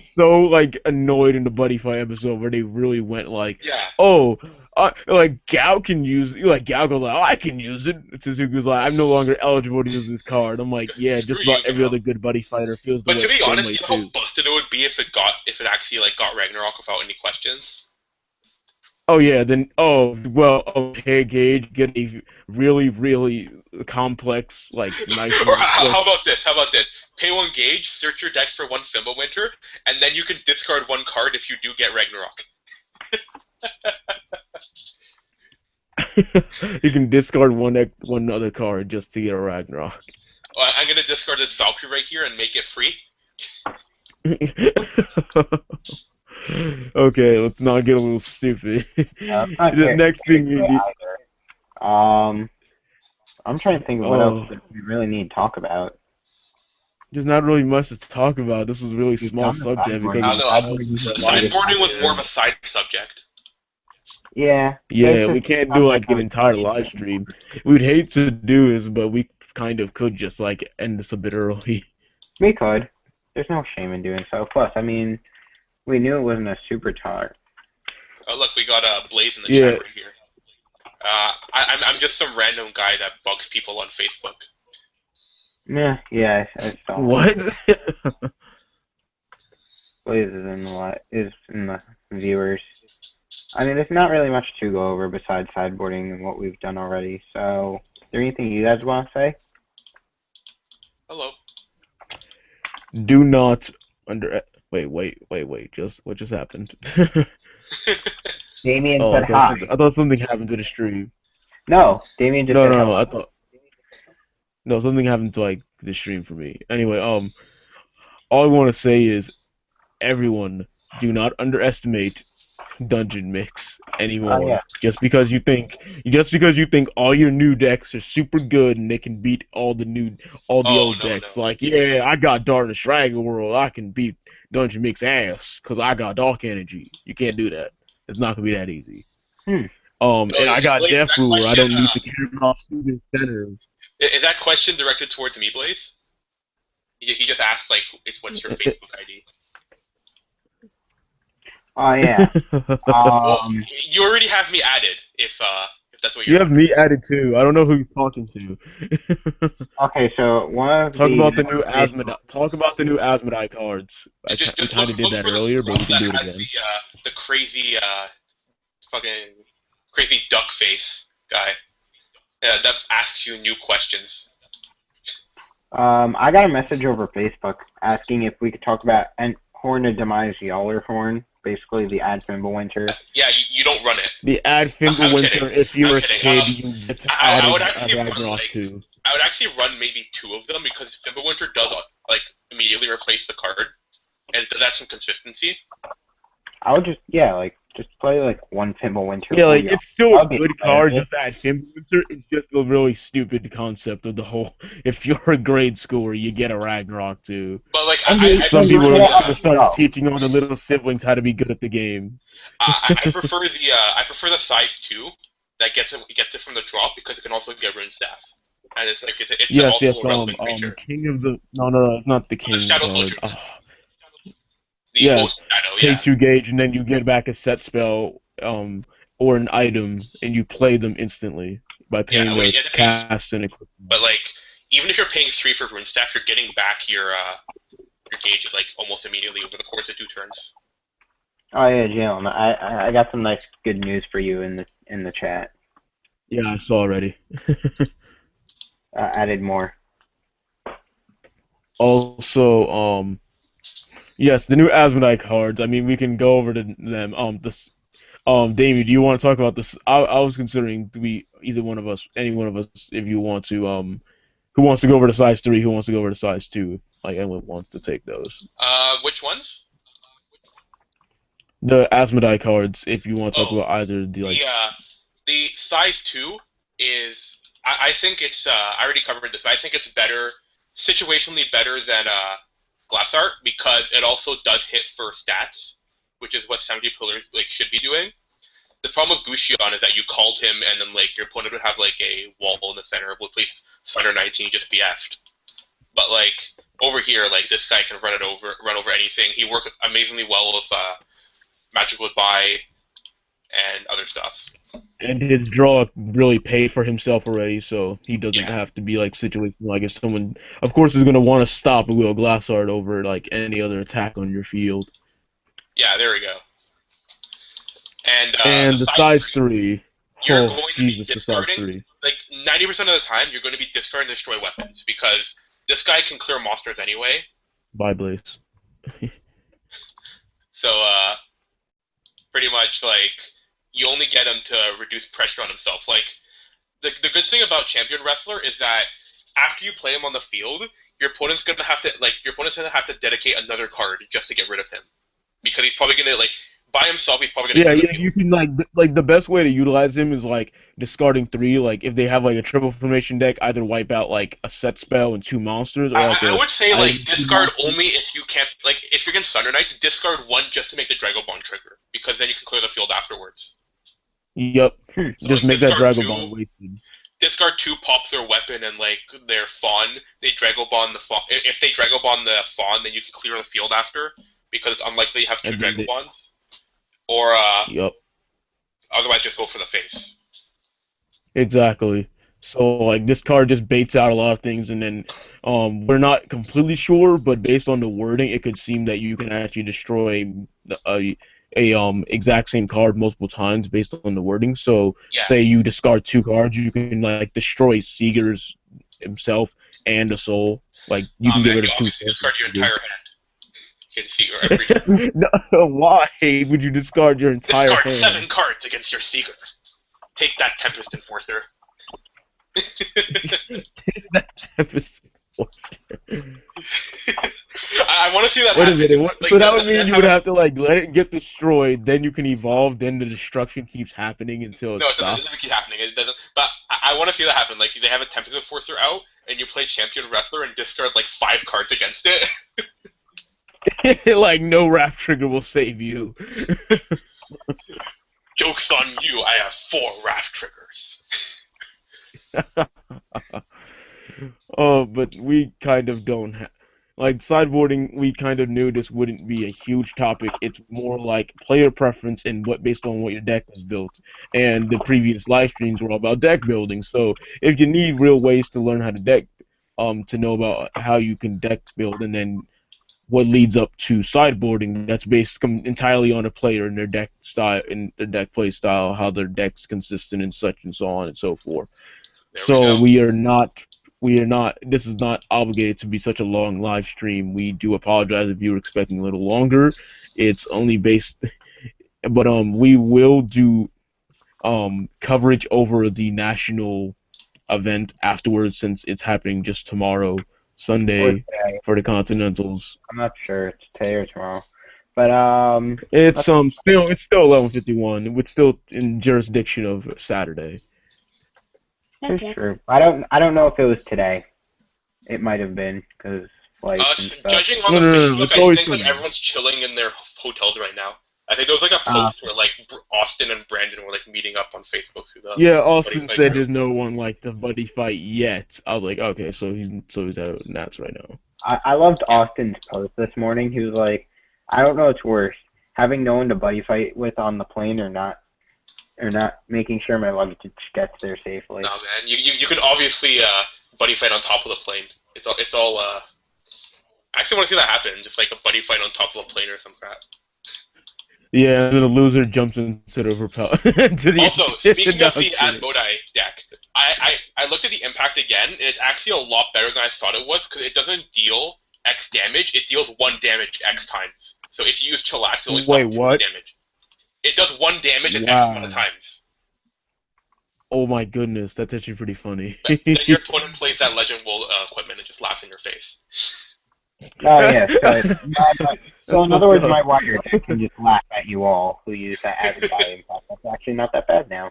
so like annoyed in the Buddy Fight episode where they really went like, Yeah. oh, like Gao can use, like Gao goes like, oh, I can use it. Suzuki's like, I'm no longer eligible to use this card. I'm like, yeah, just about every other good Buddy Fighter feels the But to be same honest, way you know too. how busted it would be if it actually like got Ragnarok without any questions. Oh yeah, then well, okay, Gage, get a really complex like nice. Or how about this? How about this? Pay 1 gauge, search your deck for 1 Fimbulwinter, and then you can discard 1 card if you do get Ragnarok. You can discard one other card just to get a Ragnarok. I'm gonna discard this Valkyrie right here and make it free. Okay, let's not get a little stupid. The next thing you need. I'm trying to think of what else we really need to talk about. There's not really much to talk about. This was a really small subject because sideboarding was more of a side subject. Yeah. Yeah, we can't do like an entire live stream. We'd hate to do this, but we kind of could just like end this a bit early. We could. There's no shame in doing so. Plus, I mean, we knew it wasn't a super talk. Oh look, we got Blaze in the chat right here. I'm just some random guy that bugs people on Facebook. Yeah, I saw. What? Blaze is in the viewers. I mean, there's not really much to go over besides sideboarding and what we've done already. So, is there anything you guys want to say? Hello. Do not Wait. What just happened? Damien said hi. I thought something happened to the stream. No, Damien just said No, I thought... No, something happened to, like, the stream for me. Anyway, all I want to say is, everyone, do not underestimate Dungeon Mix anymore. Yeah. Just because you think all your new decks are super good and they can beat all the old decks. No. Like, yeah, I got Darkness Dragon World, I can beat Dungeon Mix ass because I got Dark Energy. You can't do that. It's not gonna be that easy. And I got Death Ruler. I don't need to care about student centers. Is that question directed towards me, Blaze? He just asked like, what's your Facebook ID? Oh yeah. Well, you already have me added. If that's what you're. You have me added too. I don't know who he's talking to. Okay, so talk about the new Asmodai cards. I kind of did that earlier, but we can do it again. The crazy, fucking crazy duck face guy that asks you new questions. I got a message over Facebook asking if we could talk about Horn of Demise Yallerhorn, basically the Ad Fimbulwinter. Yeah, you don't run it. The Ad Fimbulwinter, if you're a kid, you get to add Ragnarok too. I would actually run maybe 2 of them because Fimbulwinter does like immediately replace the card, and it does have some consistency. I would just, like, Just play like one Winter. Yeah, like Booyah. it's still That a would be good card, hilarious. just that Influencer is just a really stupid concept of the whole. If you're a grade schooler, you get a Ragnarok too. But like And I Some you people prefer are get just the gonna start go. teaching all the little siblings how to be good at the game. I prefer the size 2 that gets it from the drop because it can also get Rune Staff, and it's Yes, also yes. a relevant creature. King of the no, it's not the The king Shadow card. Filter, Oh, the yes, Ghost Shadow, pay yeah, 2 gauge, and then you get back a set spell, or an item, and you play them instantly by yeah. paying Wait, to you have to pay, cast and equip them. but like even if you're paying 3 for Rune Staff, you're getting back your gauge like almost immediately over the course of 2 turns. Oh yeah, Jalen. I got some nice good news for you in the chat. Yeah, I saw already. Added more. Also, yes, the new Asmodite cards. I mean, we can go over to them. Damien, do you want to talk about this? I was considering either one of us, any one of us, if you want to, who wants to go over to size 3, who wants to go over to size 2, if like anyone wants to take those. Which ones? The Asmodite cards, if you want to talk Oh, about either the like. the size 2 is I think it's I already covered this, but I think it's better situationally better than Glass Art because it also does hit for stats, which is what 70 pillars like should be doing. The problem with Guxion is that you called him and then like your opponent would have like a wall in the center, would place Thunder 19 just be effed. But like over here, like this guy can run over anything. He works amazingly well with Magical Goodbye and other stuff. And his draw really paid for himself already, so he doesn't Yeah, have to be like situated like if someone, of course, is gonna want to stop a Will Glass Art over like any other attack on your field. yeah, there we go. And the And the size size 3, 3, you're oh going to be Jesus, the size discarding 3. like 90% of the time you're going to be discarding destroy weapons because this guy can clear monsters anyway. Bye, Blaze. So pretty much like you only get him to reduce pressure on himself. Like the good thing about Champion Wrestler is that after you play him on the field, your opponent's gonna have to dedicate another card just to get rid of him because he's probably gonna like by himself he's probably gonna Yeah, clear the yeah, field. you can like the best way to utilize him is like discarding 3. Like if they have like a triple formation deck, either wipe out like a set spell and 2 monsters, or like I would say like two discard monsters. only if you can't like if you're against Thunder Knights, discard 1 just to make the Dragobond trigger because then you can clear the field afterwards. Yep, So just like make that discard Dragon 2, Ball wasted. discard 2, pop their weapon and like their fawn. They Dragobond the fawn. If they Dragobond the fawn, then you can clear the field after because it's unlikely you have 2 And then Dragobonds. Or yep, otherwise just go for the face. exactly. So like this card just baits out a lot of things, and then we're not completely sure, but based on the wording, it could seem that you can actually destroy a exact same card multiple times based on the wording. So Yeah. say you discard 2 cards, you can like destroy Seeger's himself and a soul. Like you can get rid of 2 obviously souls. discard your entire hand. You can see every No, why would you discard your entire discard hand? 7 cards against your Seeger. Take that Tempest Enforcer. That's Tempest Enforcer. I want to see that Wait a happen. minute. Like, So that would mean you would have to like let it get destroyed, then you can evolve, then the destruction keeps happening until it No, it stops. doesn't keep happening. It doesn't. But I want to see that happen. Like they have a Tempest Enforcer out, and you play Champion Wrestler and discard like 5 cards against it. Like no Wrath Trigger will save you. Joke's on you. I have 4 Wrath Triggers. But we kind of don't have. Like, sideboarding, we kind of knew this wouldn't be a huge topic. It's more like player preference and based on what your deck was built. And the previous live streams were all about deck building. So if you need real ways to learn how to know about how you can deck build, and then what leads up to sideboarding, that's based entirely on a player and their deck style and their deck play style, how their deck's consistent and such and so on and so forth. So we are not, this is not obligated to be such a long live stream. We do apologize if you were expecting a little longer. It's only based, but we will do coverage over the national event afterwards, since it's happening just tomorrow, Sunday, for the Continentals. I'm not sure. It's today or tomorrow. But It's still 11:51. It's still in jurisdiction of Saturday. it's true. I don't know if it was today. It might have been because flights and stuff. Judging on the Facebook, I think like everyone's chilling in their hotels right now. I think there was like a post where like Austin and Brandon were like meeting up on Facebook through the. Yeah, Austin said there's no one like the buddy fight yet. I was like, okay, so he's at Nats right now. I loved Austin's post this morning. He was like, I don't know what's worse, having no one to buddy fight with on the plane or not making sure my luggage gets there safely. No man, you could obviously buddy fight on top of the plane. It's all I actually want to see that happen, just like a buddy fight on top of a plane or some crap. Yeah, and then the loser jumps into the repel. Also, speaking of the Asmodai deck, I looked at the impact again, and it's actually a lot better than I thought it was, because it doesn't deal X damage, it deals 1 damage X times. So if you use Chillax, it only stops 2 damage. It does 1 damage at X amount of times. Oh my goodness, that's actually pretty funny. Then your opponent plays that Legend Wool equipment and just laughs in your face. Oh yeah, so in other words, my wire deck can just laugh at you all who use that Asmodai impact. That's actually not that bad now.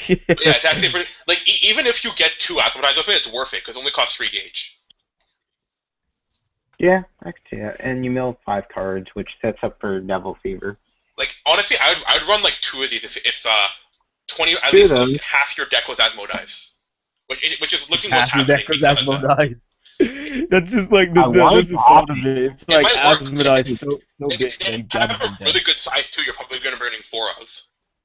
Yeah, it's actually pretty. Like even if you get 2 Asmodai, I don't think it's worth it because it only costs 3 gauge. Yeah, I can see that. And you mill 5 cards, which sets up for Devil Fever. Like honestly, I'd run like 2 of these if 20 at least like, half your deck was Asmodais, which is looking what's happening. Half your deck was Asmodais. That's just like the thought of it. It's like Asmodai is so big. If you have a really good size too, you're probably going to burning 4 of.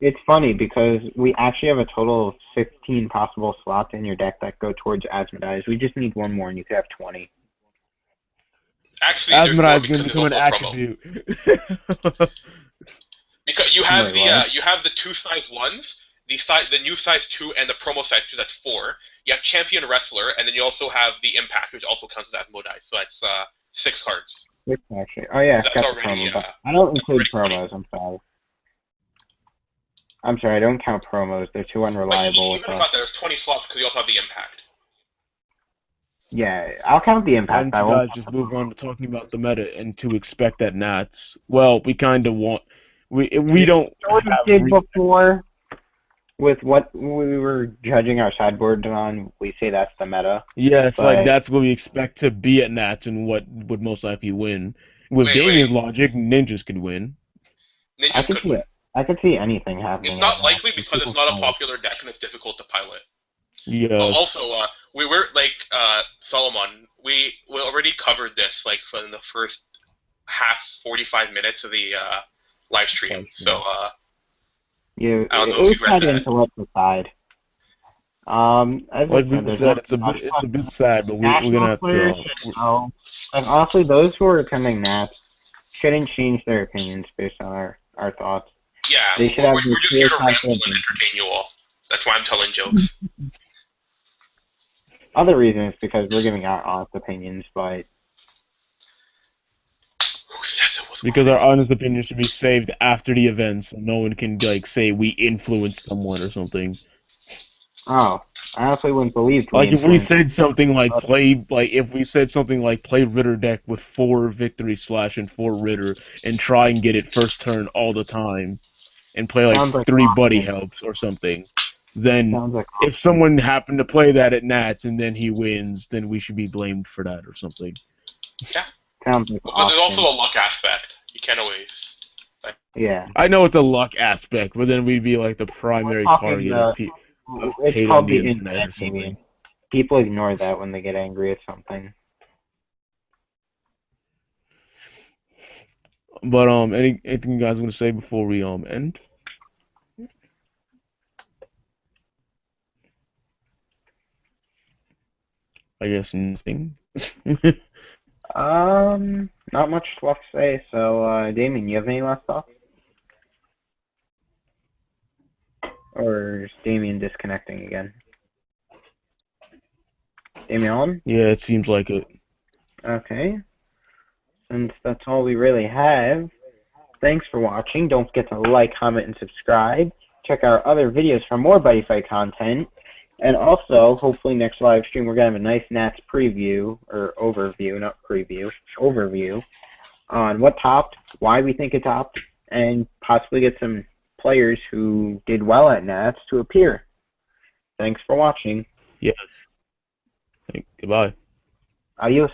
It's funny because we actually have a total of 15 possible slots in your deck that go towards Asmodai. We just need 1 more and you could have 20. Actually, Asmodai is going to become an attribute. Because you have the 2 size 1s, the new size 2, and the promo size 2. That's 4. You have Champion Wrestler, and then you also have the Impact, which also counts as Asmodai. So that's 6 cards. 6 actually. Oh yeah, that's already. I don't include promos. I'm sorry. I'm sorry, I don't count promos. They're too unreliable. Even if there's 20 slots because you also have the Impact. Yeah, I'll count the Impact. I won't just move on to talking about the meta and to expect that Nats. Well, we kind of want. We don't. Did before. With what we were judging our sideboard on, we say that's the meta. Yeah, it's like that's what we expect to be at Nats and what would most likely win. With Damien's logic, ninjas could win. Ninjas could win. I could see anything happening. It's not likely because it's not a popular deck and it's difficult to pilot. Yeah. Also, we were like Solomon. We already covered this like for the first 45 minutes of the live stream. So. Yeah, it was kind of electrified. Like we said, it's a bit sad, but we're gonna have to. And honestly, those who are attending Nats shouldn't change their opinions based on our thoughts. Yeah, they should we're just here to ramble and entertain you all. That's why I'm telling jokes. Other reasons because we're giving our honest opinions, but. Because our honest opinion should be saved after the event, so no one can like say we influenced someone or something. Oh, I honestly wouldn't believe. Like if we said something like play Ritter deck with 4 Victory Slash and 4 Ritter and try and get it first turn all the time, and play like 3 Buddy Helps or something. Then if someone happened to play that at Nats and then he wins, then we should be blamed for that or something. Yeah. But there's also a luck aspect. You can't always. Yeah. I know it's a luck aspect, but then we'd be like the primary target of hate on the internet or something. People ignore that when they get angry at something. But anything you guys want to say before we end? I guess nothing. Not much left to say. So, Damien, you have any last thoughts? Or is Damien disconnecting again? Damien on? Yeah, it seems like it. Okay. Since that's all we really have, thanks for watching. Don't forget to like, comment, and subscribe. Check our other videos for more Buddy Fight content. And also, hopefully next live stream we're going to have a nice Nats preview, or overview, not preview, overview. on what topped, why we think it topped, and possibly get some players who did well at Nats to appear. Thanks for watching. Yes. Goodbye. Adios.